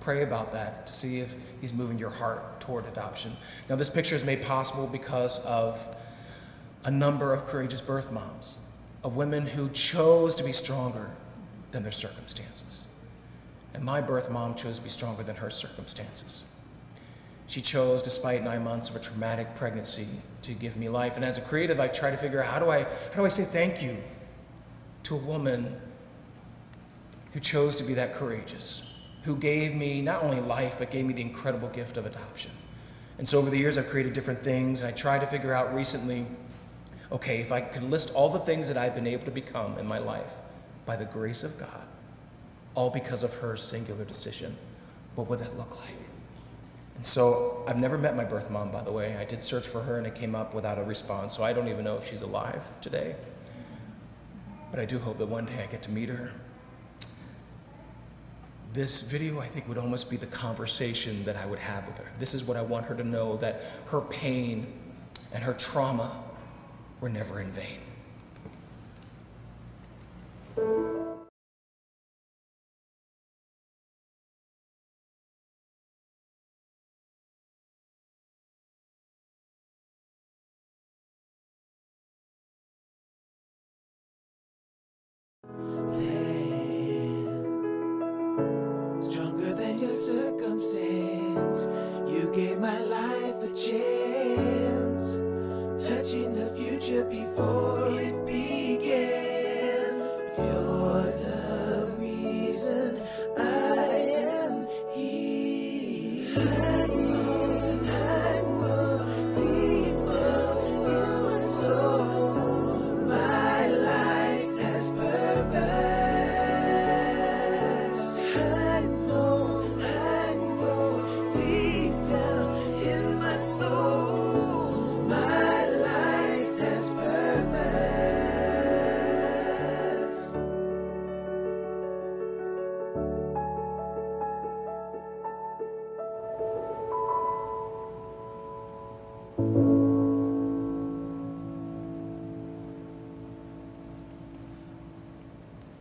pray about that to see if he's moving your heart toward adoption. Now this picture is made possible because of a number of courageous birth moms, of women who chose to be stronger than their circumstances. And my birth mom chose to be stronger than her circumstances. She chose, despite 9 months of a traumatic pregnancy, to give me life. And as a creative, I try to figure out how do I say thank you to a woman who chose to be that courageous, who gave me not only life, but gave me the incredible gift of adoption. And so over the years, I've created different things, and I tried to figure out recently, okay, if I could list all the things that I've been able to become in my life by the grace of God, all because of her singular decision, what would that look like? And so I've never met my birth mom, by the way. I did search for her and it came up without a response, so I don't even know if she's alive today. But I do hope that one day I get to meet her. This video, I think, would almost be the conversation that I would have with her. This is what I want her to know, that her pain and her trauma were never in vain. Stronger than your circumstance, you gave my life a chance, touching the future before it began. You're the reason I am here. I know deep down in my soul, my life has purpose.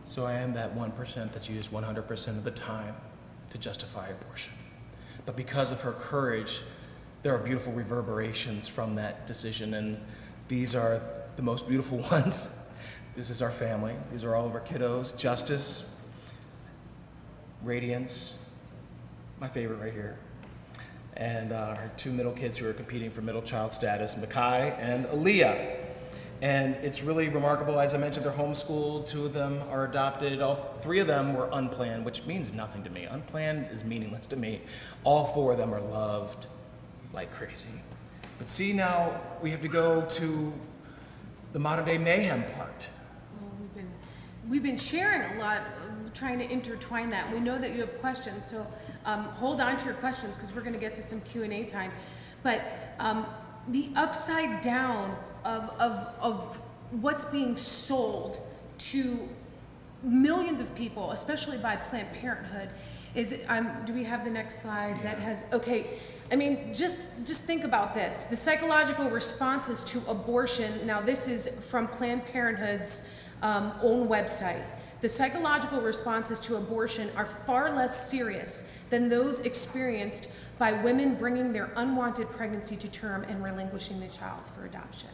So I am that 1% that's used 100% of the time to justify abortion. But because of her courage, there are beautiful reverberations from that decision, and these are the most beautiful ones. This is our family. These are all of our kiddos. Justice, Radiance, my favorite right here, and our two middle kids who are competing for middle child status, Makai and Aaliyah. And it's really remarkable. As I mentioned, they're homeschooled. 2 of them are adopted. All 3 of them were unplanned, which means nothing to me. Unplanned is meaningless to me. All 4 of them are loved like crazy. But see, now we have to go to the modern day mayhem part. Well, we've been sharing a lot, trying to intertwine that. We know that you have questions, so hold on to your questions because we're going to get to some Q&A time. But the upside down of what's being sold to millions of people, especially by Planned Parenthood, is, do we have the next slide that has, okay, I mean, just think about this. The psychological responses to abortion, now this is from Planned Parenthood's own website. The psychological responses to abortion are far less serious than those experienced by women bringing their unwanted pregnancy to term and relinquishing the child for adoption.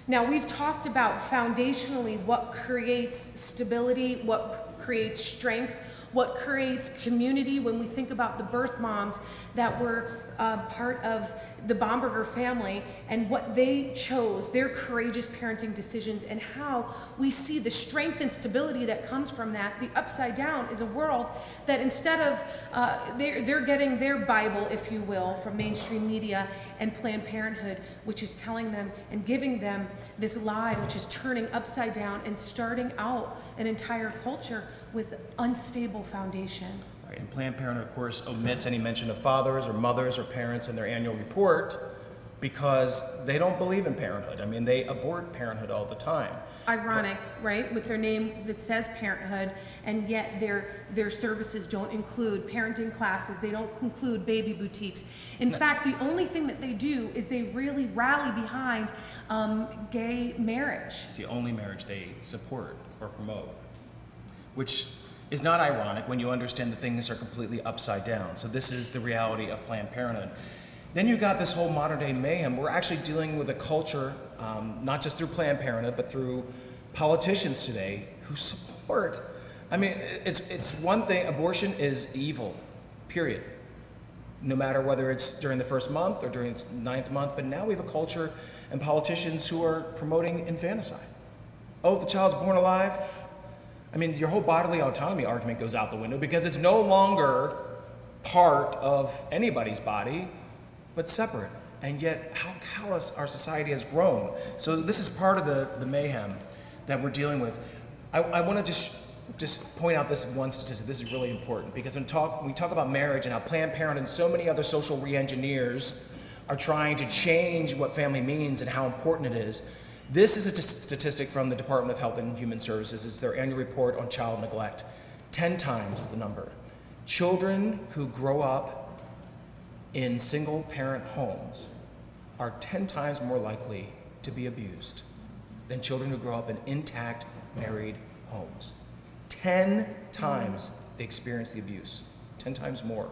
Now, we've talked about foundationally what creates stability, what creates strength, what creates community when we think about the birth moms that were part of the Bomberger family and what they chose, their courageous parenting decisions, and how we see the strength and stability that comes from that. The upside down is a world that instead of, they're getting their Bible, if you will, from mainstream media and Planned Parenthood, which is telling them and giving them this lie, which is turning upside down and starting out an entire culture with unstable foundation. Right, and Planned Parenthood, of course, omits any mention of fathers or mothers or parents in their annual report because they don't believe in parenthood. I mean, they abort parenthood all the time. Ironic, right? With their name that says parenthood, and yet their services don't include parenting classes. They don't include baby boutiques. In fact, the only thing that they do is they really rally behind gay marriage. It's the only marriage they support or promote, which is not ironic when you understand that things are completely upside down. So this is the reality of Planned Parenthood. Then you got this whole modern day mayhem. We're actually dealing with a culture, not just through Planned Parenthood, but through politicians today who support. I mean, it's one thing, abortion is evil, period. No matter whether it's during the first month or during its 9th month, but now we have a culture and politicians who are promoting infanticide. Oh, if the child's born alive, I mean, your whole bodily autonomy argument goes out the window because it's no longer part of anybody's body, but separate. And yet, how callous our society has grown. So this is part of the mayhem that we're dealing with. I want to just point out this one statistic. This is really important because when we talk about marriage and how Planned Parenthood and so many other social re-engineers are trying to change what family means and how important it is. This is a statistic from the Department of Health and Human Services. It's their annual report on child neglect. 10 times is the number. Children who grow up in single-parent homes are 10 times more likely to be abused than children who grow up in intact, married homes. 10 times they experience the abuse, 10 times more.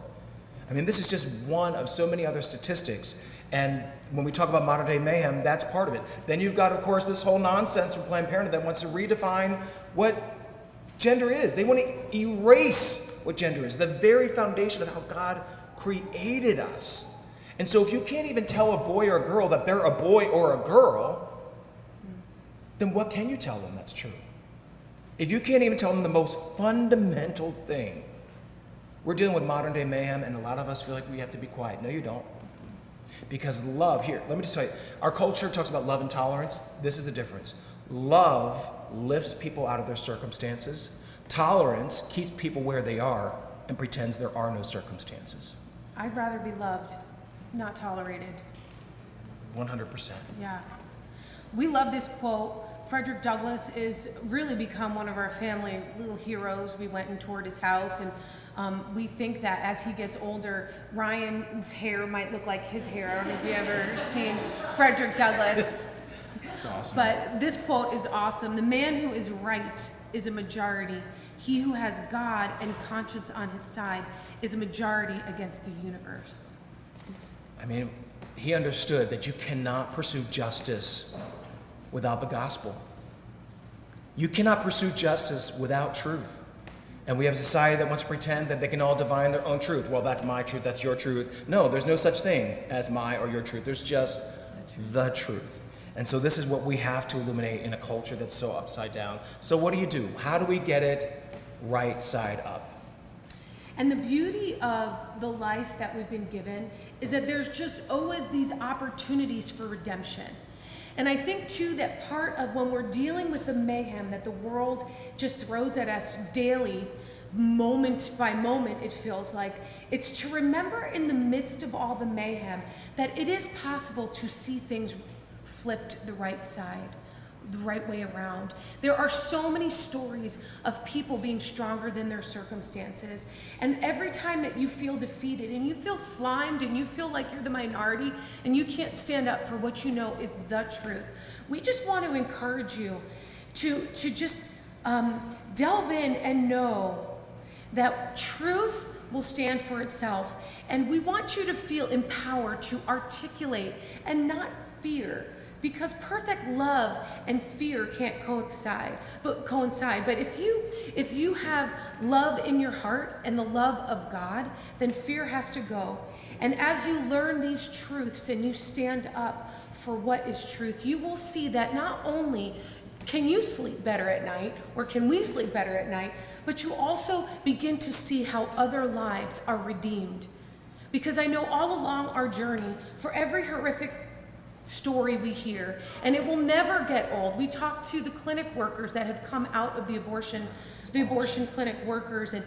I mean, this is just one of so many other statistics. And when we talk about modern day mayhem, that's part of it. Then you've got, of course, this whole nonsense from Planned Parenthood that wants to redefine what gender is. They want to erase what gender is, the very foundation of how God created us. And so if you can't even tell a boy or a girl that they're a boy or a girl, then what can you tell them that's true? If you can't even tell them the most fundamental thing, we're dealing with modern day mayhem, and a lot of us feel like we have to be quiet. No, you don't. Because love, here, let me just tell you, our culture talks about love and tolerance. This is the difference. Love lifts people out of their circumstances. Tolerance keeps people where they are and pretends there are no circumstances. I'd rather be loved, not tolerated. 100%. Yeah. We love this quote. Frederick Douglass is really become one of our family little heroes. We went and toured his house, and we think that as he gets older, Ryan's hair might look like his hair. I don't know if you've ever seen Frederick Douglass. That's awesome. But this quote is awesome. The man who is right is a majority. He who has God and conscience on his side is a majority against the universe. I mean, he understood that you cannot pursue justice without the gospel. You cannot pursue justice without truth. And we have a society that wants to pretend that they can all divine their own truth. Well, that's my truth, that's your truth. No, there's no such thing as my or your truth. There's just the truth. And so this is what we have to illuminate in a culture that's so upside down. So what do? How do we get it right side up? And the beauty of the life that we've been given is that there's just always these opportunities for redemption. And I think too that part of when we're dealing with the mayhem that the world just throws at us daily, moment by moment, it feels like, it's to remember in the midst of all the mayhem that it is possible to see things flipped the right side, the right way around. There are so many stories of people being stronger than their circumstances. And every time that you feel defeated and you feel slimed and you feel like you're the minority and you can't stand up for what you know is the truth, we just want to encourage you to just delve in and know that truth will stand for itself. And we want you to feel empowered to articulate and not fear. Because perfect love and fear can't coincide. But if you have love in your heart and the love of God, then fear has to go. And as you learn these truths and you stand up for what is truth, you will see that not only can you sleep better at night, or can we sleep better at night? But you also begin to see how other lives are redeemed. Because I know all along our journey, for every horrific story we hear, and it will never get old. We talk to the clinic workers that have come out of the abortion clinic workers, and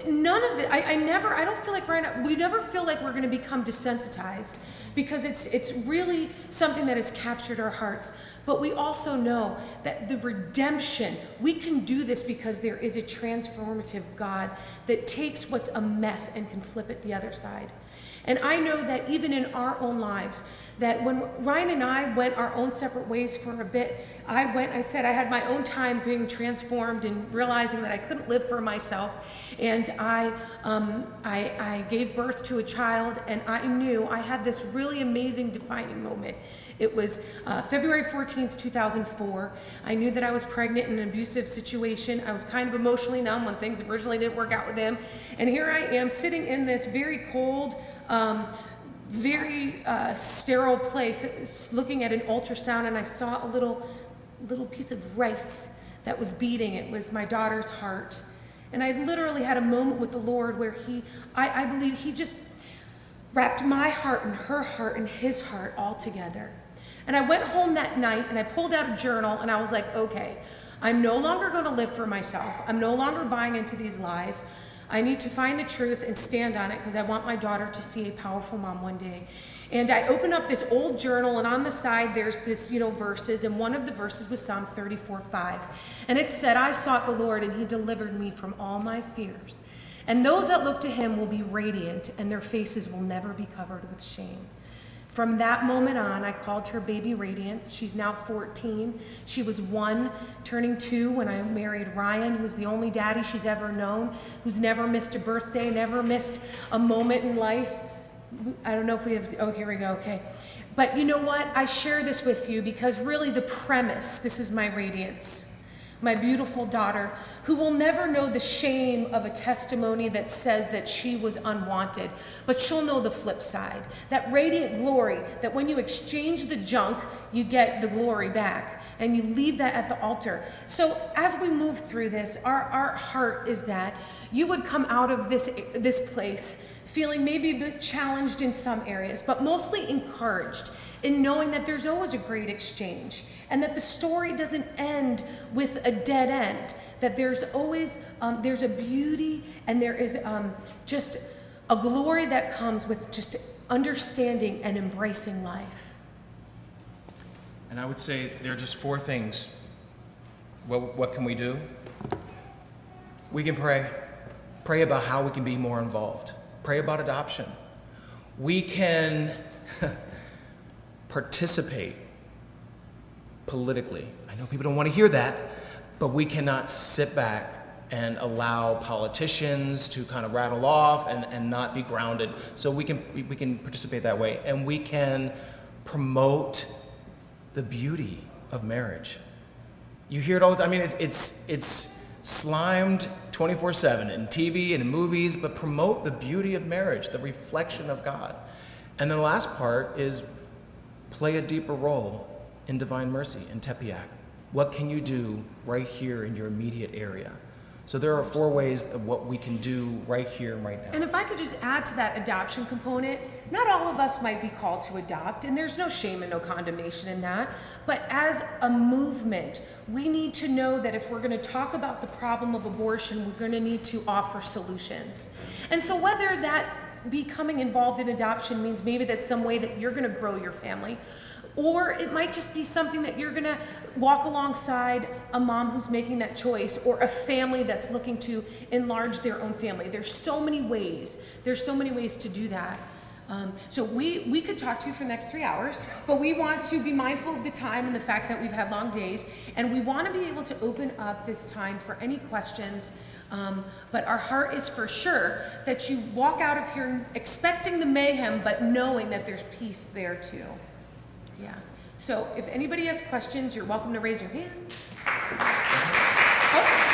none of it. I don't feel like we never feel like we're going to become desensitized, because it's really something that has captured our hearts. But we also know that the redemption, we can do this because there is a transformative God that takes what's a mess and can flip it the other side. And I know that even in our own lives, that when Ryan and I went our own separate ways for a bit, I said I had my own time being transformed and realizing that I couldn't live for myself. And I gave birth to a child, and I knew I had this really amazing defining moment. It was February 14th, 2004. I knew that I was pregnant in an abusive situation. I was kind of emotionally numb when things originally didn't work out with him. And here I am sitting in this very cold, very sterile place, looking at an ultrasound, and I saw a little piece of rice that was beating. It was my daughter's heart. And I literally had a moment with the Lord where I believe he just wrapped my heart and her heart and his heart all together. And I went home that night and I pulled out a journal and I was like, okay, I'm no longer going to live for myself. I'm no longer buying into these lies. I need to find the truth and stand on it, because I want my daughter to see a powerful mom one day. And I opened up this old journal, and on the side there's this, verses, and one of the verses was Psalm 34:5. And it said, I sought the Lord, and he delivered me from all my fears. And those that look to him will be radiant, and their faces will never be covered with shame. From that moment on, I called her baby Radiance. She's now 14. She was 1, turning 2 when I married Ryan, who's the only daddy she's ever known, who's never missed a birthday, never missed a moment in life. I don't know if we have, oh, here we go, okay. But you know what? I share this with you because really the premise, this is my Radiance, my beautiful daughter, who will never know the shame of a testimony that says that she was unwanted, but she'll know the flip side, that radiant glory, that when you exchange the junk, you get the glory back, and you leave that at the altar. So as we move through this, our heart is that you would come out of this place feeling maybe a bit challenged in some areas, but mostly encouraged in knowing that there's always a great exchange, and that the story doesn't end with a dead end, that there's always, there's a beauty, and there is just a glory that comes with just understanding and embracing life. And I would say there are just 4 things. What can we do? We can pray. Pray about how we can be more involved. Pray about adoption. We can participate politically. I know people don't want to hear that, but we cannot sit back and allow politicians to kind of rattle off and not be grounded. So we can participate that way, and we can promote the beauty of marriage. You hear it all the time. I mean, it's slimed 24/7 in TV and in movies, but promote the beauty of marriage, the reflection of God. And then the last part is play a deeper role in Divine Mercy in Tepeyac. What can you do right here in your immediate area? So there are 4 ways of what we can do right here and right now. And if I could just add to that adoption component, not all of us might be called to adopt, and there's no shame and no condemnation in that. But as a movement, we need to know that if we're going to talk about the problem of abortion, we're going to need to offer solutions. And so whether that becoming involved in adoption means maybe that's some way that you're going to grow your family, or it might just be something that you're going to walk alongside a mom who's making that choice, or a family that's looking to enlarge their own family. There's so many ways. There's so many ways to do that. So we could talk to you for the next 3 hours, but we want to be mindful of the time and the fact that we've had long days, and we want to be able to open up this time for any questions. But our heart is for sure that you walk out of here expecting the mayhem, but knowing that there's peace there too. Yeah. So if anybody has questions, you're welcome to raise your hand. Oh.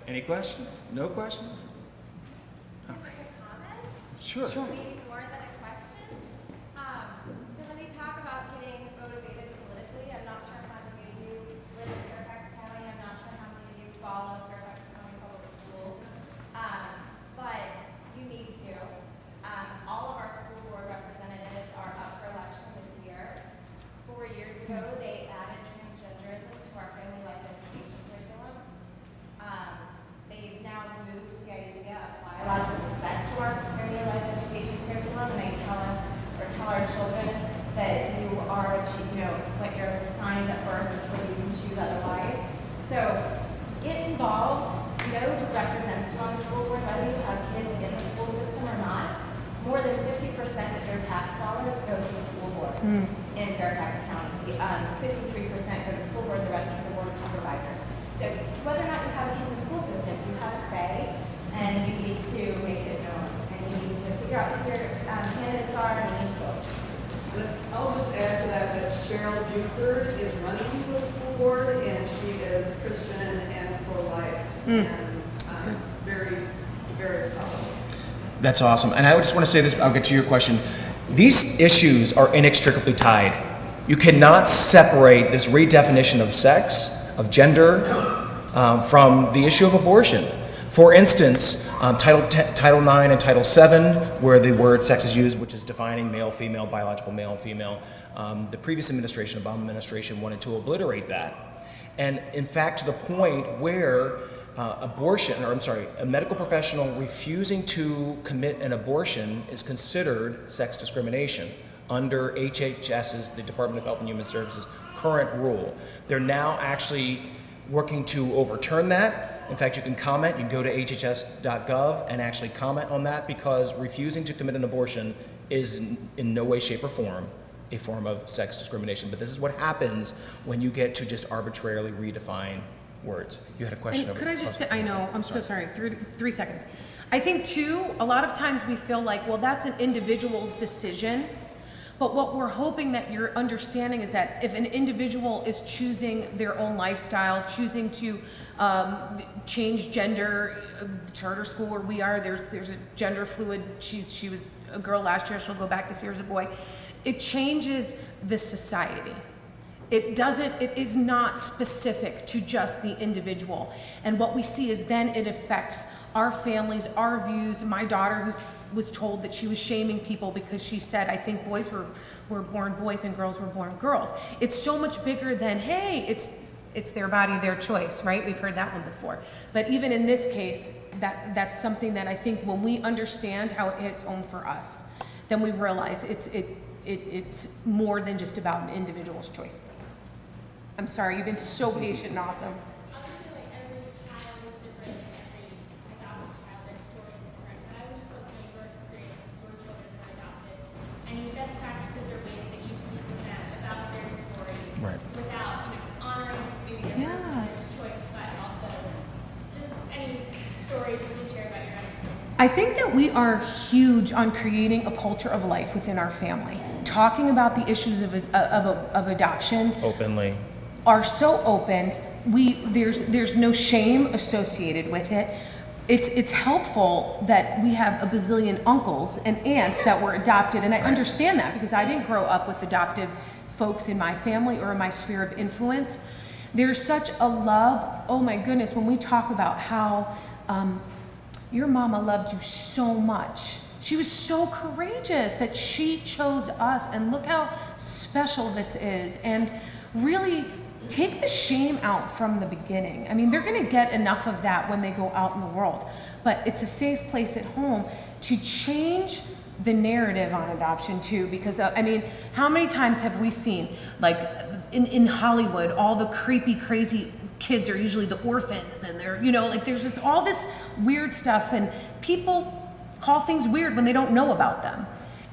Any questions? No questions? All right. Sure. Maybe more than a question. So when they talk about getting motivated politically, I'm not sure how many of you live in Fairfax County. I'm not sure how many of you follow Fairfax County Public Schools. But you need to. All of our school board representatives are up for election this year. 4 years ago, they added transgenderism to our family life education curriculum. They've now removed the idea of biological sex to our family life education curriculum, and they tell us, or tell our children, that you are, what you're assigned at birth until you can choose otherwise. So get involved, know who represents you on the school board, whether you have kids in the school system or not. More than 50% of your tax dollars go to the school board in Fairfax County. 53% go to the school board, the rest of the board of supervisors. So whether or not you have a kid in the school system, you have a say, and you need to make it known. And you need to figure out who your candidates are, and you need to vote. I'll just add to that Cheryl Buford is running for the school board, and she is Christian and pro-life, and very, very solid. That's awesome. And I just want to say this, I'll get to your question. These issues are inextricably tied. You cannot separate this redefinition of sex, of gender, from the issue of abortion. For instance, Title IX and Title VII, where the word sex is used, which is defining male, female, biological male, female, the previous administration, Obama administration, wanted to obliterate that. And in fact, to the point where a medical professional refusing to commit an abortion is considered sex discrimination under HHS's, the Department of Health and Human Services, current rule. They're now actually working to overturn that. In fact, you can comment, you can go to hhs.gov and actually comment on that, because refusing to commit an abortion is in no way, shape, or form a form of sex discrimination. But this is what happens when you get to just arbitrarily redefine words. You had a question. And could I just say, I know, I'm so sorry, 3 seconds. I think too, a lot of times we feel like, well, that's an individual's decision. But what we're hoping that you're understanding is that if an individual is choosing their own lifestyle, choosing to change gender, charter school where we are, there's a gender fluid, she was a girl last year, she'll go back this year as a boy. It changes the society. It is not specific to just the individual. And what we see is then it affects our families, our views. My daughter was told that she was shaming people because she said, I think boys were born boys and girls were born girls. It's so much bigger than, hey, it's their body, their choice, right? We've heard that one before. But even in this case, that's something that I think when we understand how it hits home for us, then we realize it's more than just about an individual's choice. I'm sorry, you've been so patient and awesome. Obviously, like every child is different and every adopted child, their story is different. But I would just love to know your experience with your children who are adopted. Any best practices or ways that you see from them about their story, Right. without honoring maybe their choice, but also just any stories you can share about your own experience. I think that we are huge on creating a culture of life within our family. Talking about the issues of adoption Openly. are so open. There's no shame associated with it. It's helpful that we have a bazillion uncles and aunts that were adopted, and I understand that because I didn't grow up with adoptive folks in my family or in my sphere of influence. There's such a love. Oh my goodness, when we talk about how your mama loved you so much. She was so courageous that she chose us, and look how special this is. And really take the shame out from the beginning. I mean, they're gonna get enough of that when they go out in the world, but it's a safe place at home to change the narrative on adoption too, because I mean, how many times have we seen, like in Hollywood, all the creepy, crazy kids are usually the orphans, then they're, like there's just all this weird stuff, and people call things weird when they don't know about them.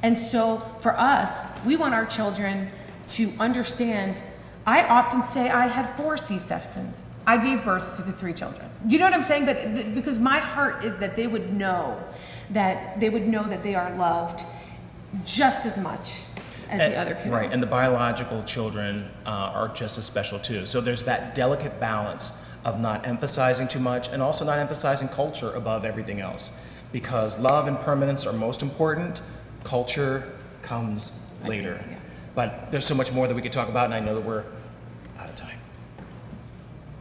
And so for us, we want our children to understand. I often say I had 4 C-sections. I gave birth to 3 children. You know what I'm saying? But because my heart is that they would know that they are loved just as much as the other kids. Right, and the biological children are just as special too. So there's that delicate balance of not emphasizing too much and also not emphasizing culture above everything else. because love and permanence are most important. Culture comes later. yeah. But there's so much more that we could talk about, and I know that we're out of time.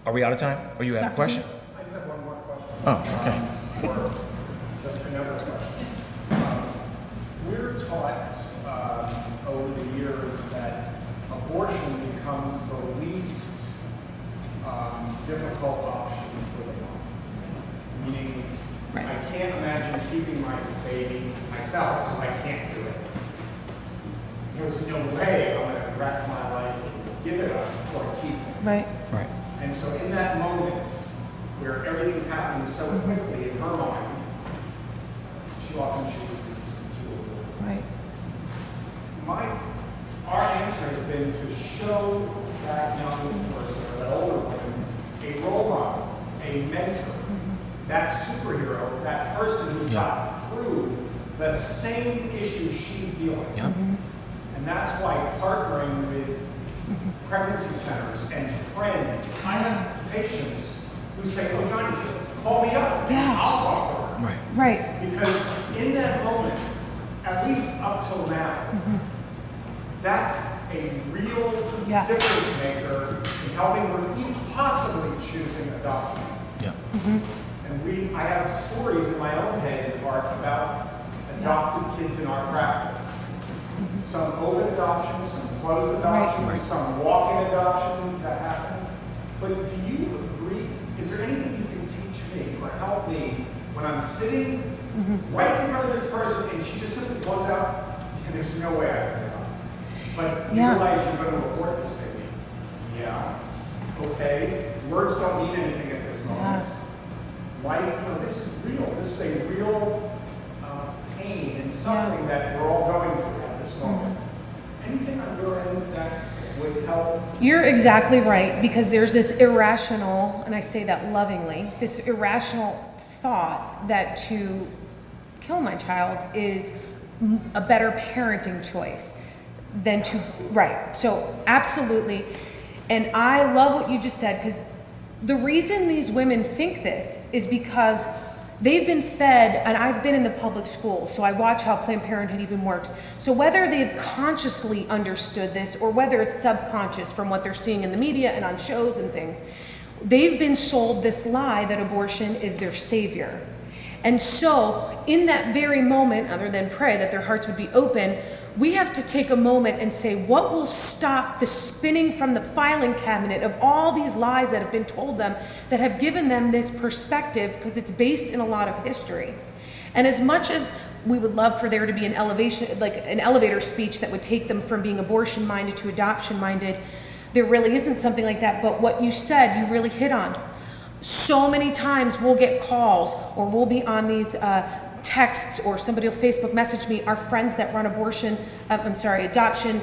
Are we out of time? Or you have a question? I just have one more question. Oh, okay. Or just another question. We're taught over the years that abortion becomes the least difficult option for the mom. Meaning, Right. I can't imagine keeping my baby myself if I can't do it. There's no way I'm going to wreck my life and give it up or keep it. Right. Right. And so in that moment where everything's happening so quickly in her mind, she often chooses to avoid. Right. Our answer has been to show that young person or that older woman a role model, a mentor, that superhero, that person who got through the same issues she's dealing with. Yep. And that's why partnering with pregnancy centers and friends, I have patients who say, oh, Johnny, just call me up. Yeah. I'll talk to her. Right. Right. Because in that moment, at least up till now, that's a real Yeah. difference maker in helping her even possibly choosing adoption. Yeah. And I have stories in my own head and heart about adopted kids in our practice. Some open adoptions, some closed adoptions, Right. some walk-in adoptions that happen. But do you agree? Is there anything you can teach me or help me when I'm sitting right in front of this person and she just simply goes out and there's no way I can adopt? But you Yeah. realize you're going to abort this baby. Yeah. Okay. Words don't mean anything at this moment. Life, this is real. This is a real pain and suffering that we're all going through at this moment. Anything on your end that would help? You're exactly right, because there's this irrational, and I say that lovingly, this irrational thought that to kill my child is a better parenting choice than to, right. So absolutely. And I love what you just said, because the reason these women think this is because they've been fed, and I've been in the public schools, so I watch how Planned Parenthood even works. So whether they've consciously understood this or whether it's subconscious from what they're seeing in the media and on shows and things, they've been sold this lie that abortion is their savior. And so in that very moment, other than pray that their hearts would be open, we have to take a moment and say, what will stop the spinning from the filing cabinet of all these lies that have been told them, that have given them this perspective, because it's based in a lot of history. And as much as we would love for there to be an elevation, like an elevator speech that would take them from being abortion-minded to adoption-minded, there really isn't something like that. But what you said, you really hit on. So many times we'll get calls, or we'll be on these texts, or somebody will Facebook message me, our friends that run adoption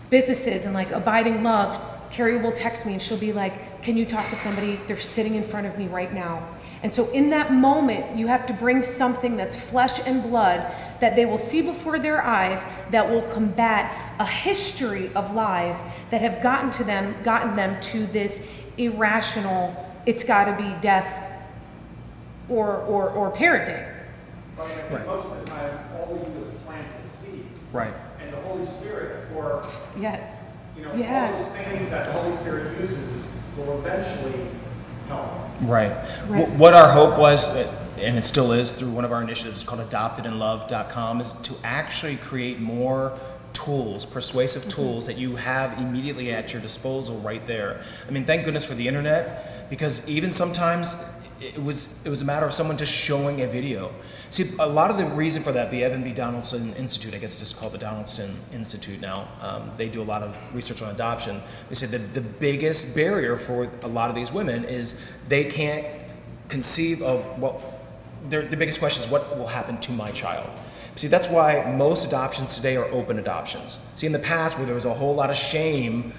businesses and like Abiding Love, Carrie will text me and she'll be like, can you talk to somebody? They're sitting in front of me right now. And so in that moment, you have to bring something that's flesh and blood that they will see before their eyes, that will combat a history of lies that have gotten them to this irrational, it's got to be death or parenting. But I think most of the time, all we do is plant a seed. Right. And the Holy Spirit, or Yes. all Yes. those things that the Holy Spirit uses will eventually help. Right. Right. What our hope was, and it still is through one of our initiatives called adoptedinlove.com, is to actually create more tools, persuasive tools that you have immediately at your disposal right there. I mean, thank goodness for the internet, because even sometimes it was a matter of someone just showing a video. See, a lot of the reason for that, the Evan B. Donaldson Institute, I guess it's called the Donaldson Institute now, they do a lot of research on adoption. They said that the biggest barrier for a lot of these women is they can't conceive of the biggest question is, what will happen to my child? See, that's why most adoptions today are open adoptions. See, in the past, where there was a whole lot of shame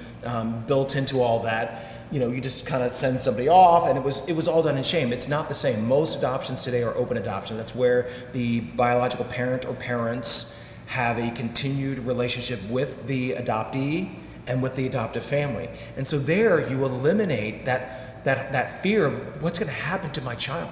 built into all that, you just kind of send somebody off, and it was all done in shame. It's not the same. Most adoptions today are open adoption. That's where the biological parent or parents have a continued relationship with the adoptee and with the adoptive family. And so there you eliminate that fear of what's going to happen to my child.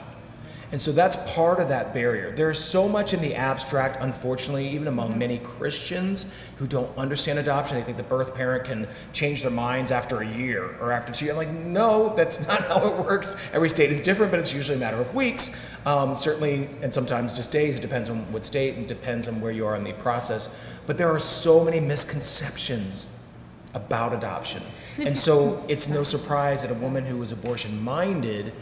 And so that's part of that barrier. There's so much in the abstract, unfortunately, even among many Christians who don't understand adoption. They think the birth parent can change their minds after a year or after 2 years. Like, no, that's not how it works. Every state is different, but it's usually a matter of weeks, certainly, and sometimes just days. It depends on what state and depends on where you are in the process. But there are so many misconceptions about adoption. And so it's no surprise that a woman who is abortion-minded,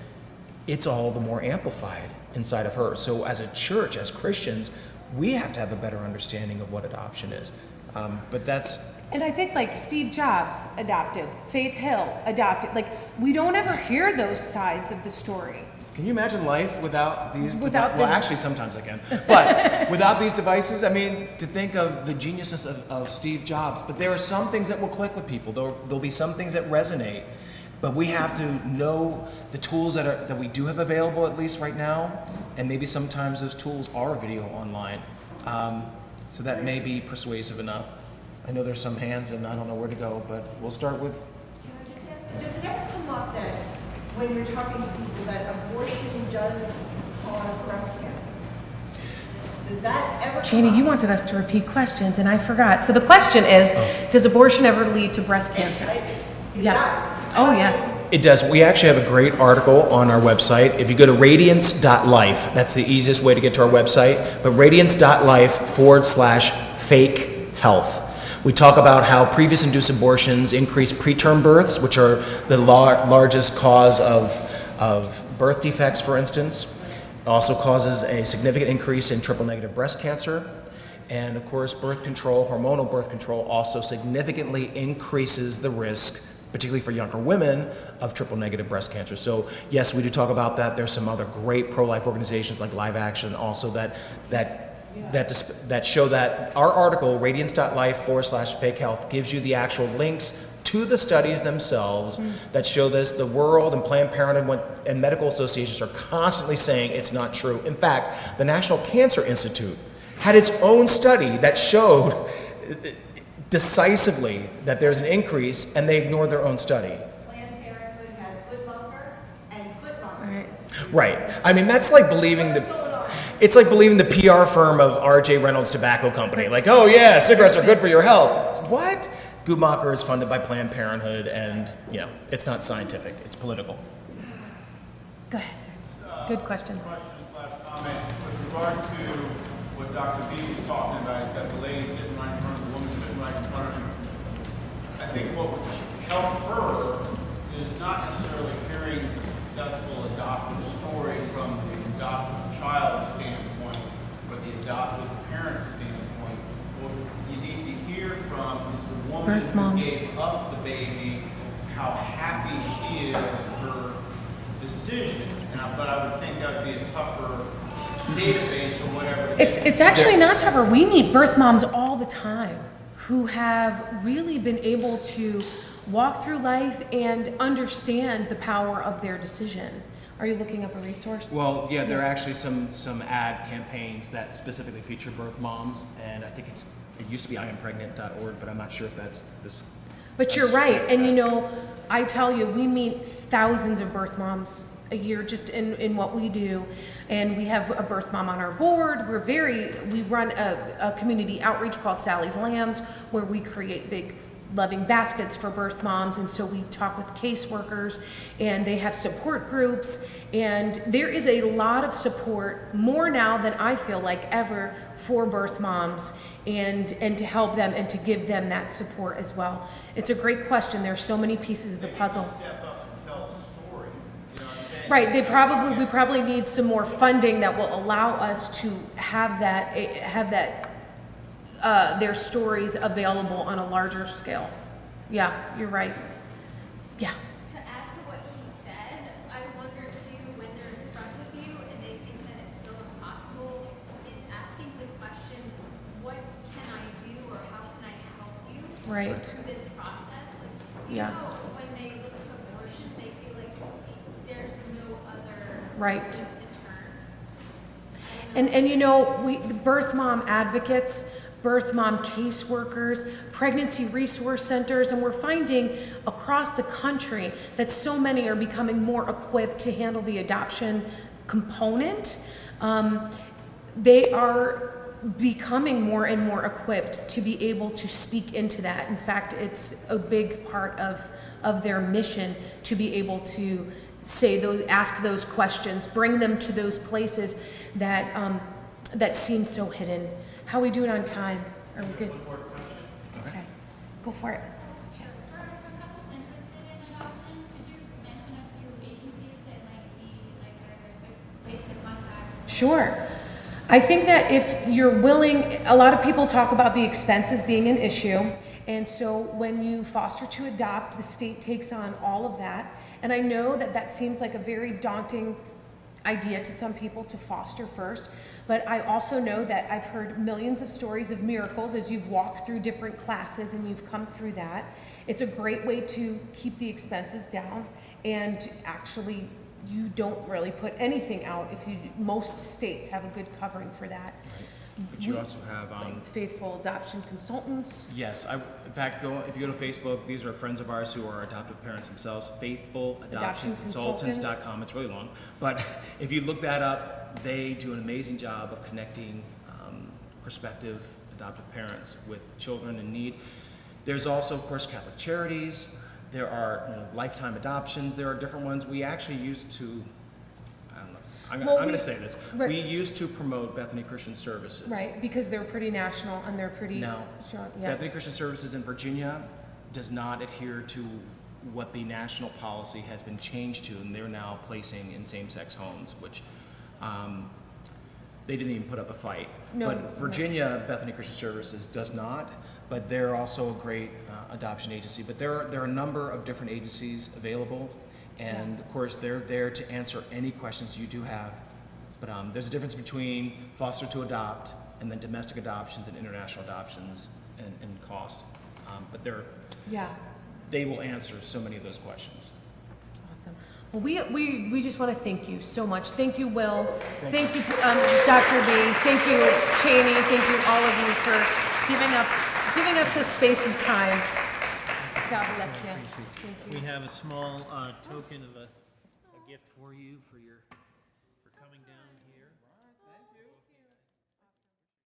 it's all the more amplified inside of her. So as a church, as Christians, we have to have a better understanding of what adoption is. But that's... And I think like Steve Jobs adopted, Faith Hill adopted. Like, we don't ever hear those sides of the story. Can you imagine life without these Without well, actually, sometimes I can. But without these devices, I mean, to think of the geniusness of Steve Jobs. But there are some things that will click with people. There'll be some things that resonate. But we have to know the tools that we do have available, at least right now. And maybe sometimes those tools are video online. So that may be persuasive enough. I know there's some hands, and I don't know where to go, but we'll start with... Can I just ask, does it ever come up that when you're talking to people that abortion does cause breast cancer? Does that ever Janie, you wanted us to repeat questions, and I forgot. So the question is, does abortion ever lead to breast cancer? Yeah. Oh, yes. It does. We actually have a great article on our website. If you go to radiance.life, that's the easiest way to get to our website, but radiance.life/fake health. We talk about how previous induced abortions increase preterm births, which are the largest cause of birth defects, for instance. It also causes a significant increase in triple-negative breast cancer. And of course, birth control, hormonal birth control, also significantly increases the risk, particularly for younger women, of triple-negative breast cancer. So yes, we do talk about that. There's some other great pro-life organizations like Live Action also that show that. Our article, radiance.life/fake health, gives you the actual links to the studies themselves that show this. The world and Planned Parenthood and medical associations are constantly saying it's not true. In fact, the National Cancer Institute had its own study that showed decisively that there's an increase, and they ignored their own study. Planned Parenthood has good bunker and good bunkers. Right. I mean, that's like believing it's like believing the PR firm of R.J. Reynolds Tobacco Company. Like, oh yeah, cigarettes are good for your health. What? Guttmacher is funded by Planned Parenthood, and it's not scientific. It's political. Go ahead, sir. Good question. Question/comment with regard to what Dr. B was talking about. He's got the lady sitting right in front of the woman sitting right in front of him. I think what would help her is not necessarily hearing the successful adoptive story from the adoptive child standpoint, but the adoptive parent standpoint. What you need to hear from is the woman Birth moms. who gave up the baby, how happy she is at her decision. But I would think that would be a tougher database or whatever. It's actually not tougher. We meet birth moms all the time who have really been able to walk through life and understand the power of their decision. Are you looking up a resource? Well, yeah, there are actually some ad campaigns that specifically feature birth moms, and I think it used to be IamPregnant.org, but I'm not sure if that's this. But you're right, and I tell you, we meet thousands of birth moms a year just in what we do, and we have a birth mom on our board. We run a community outreach called Sally's Lambs, where we create big loving baskets for birth moms, and so we talk with caseworkers, and they have support groups, and there is a lot of support, more now than I feel like ever, for birth moms, and to help them and to give them that support as well. It's a great question. There's so many pieces of the puzzle. Step up and tell the story. You know what I'm saying? Right, we probably need some more funding that will allow us to have their stories available on a larger scale. Yeah, you're right. Yeah. To add to what he said, I wonder too, when they're in front of you and they think that it's so impossible, is asking the question, what can I do or how can I help you Right. through this process? Yeah. When they look to abortion, they feel like there's no other Right. place to turn. And the birth mom advocates, birth mom caseworkers, pregnancy resource centers, and we're finding across the country that so many are becoming more equipped to handle the adoption component, they are becoming more and more equipped to be able to speak into that. In fact, it's a big part of their mission to be able to ask those questions, bring them to those places that that seem so hidden. How are we doing on time? Are we good? Okay, go for it. For couples interested in adoption, could you mention a few agencies that might be like a good place to contact? Sure. I think that if you're willing, a lot of people talk about the expenses being an issue. And so when you foster to adopt, the state takes on all of that. And I know that that seems like a very daunting idea to some people to foster first. But I also know that I've heard millions of stories of miracles as you've walked through different classes and you've come through that. It's a great way to keep the expenses down, and actually you don't really put anything out if most states have a good covering for that. But you also have Like faithful adoption consultants. yes, in fact, if you go to Facebook, these are friends of ours who are adoptive parents themselves, faithfuladoptionconsultants.com. It's really long, but if you look that up, they do an amazing job of connecting prospective adoptive parents with children in need. There's also, of course, Catholic Charities. There are lifetime adoptions. There are different ones. We actually used to, I don't know, I'm going to say this. Right. We used to promote Bethany Christian Services. Right, because they're pretty national and they're pretty No. strong. Yeah. Bethany Christian Services in Virginia does not adhere to what the national policy has been changed to, and they're now placing in same-sex homes, which they didn't even put up a fight. No, But Virginia, Bethany Christian Services does not, but they're also a great adoption agency. But there are a number of different agencies available, and of course they're there to answer any questions you do have. But there's a difference between foster to adopt and then domestic adoptions and international adoptions and cost. But they will answer so many of those questions. Awesome. Well, we just want to thank you so much. Thank you, Will. Thank you, Dr. B. Thank you, Cheney. Thank you, all of you, for giving us this space of time. God bless you. Thank you. We have a small token of a gift for you for coming down here.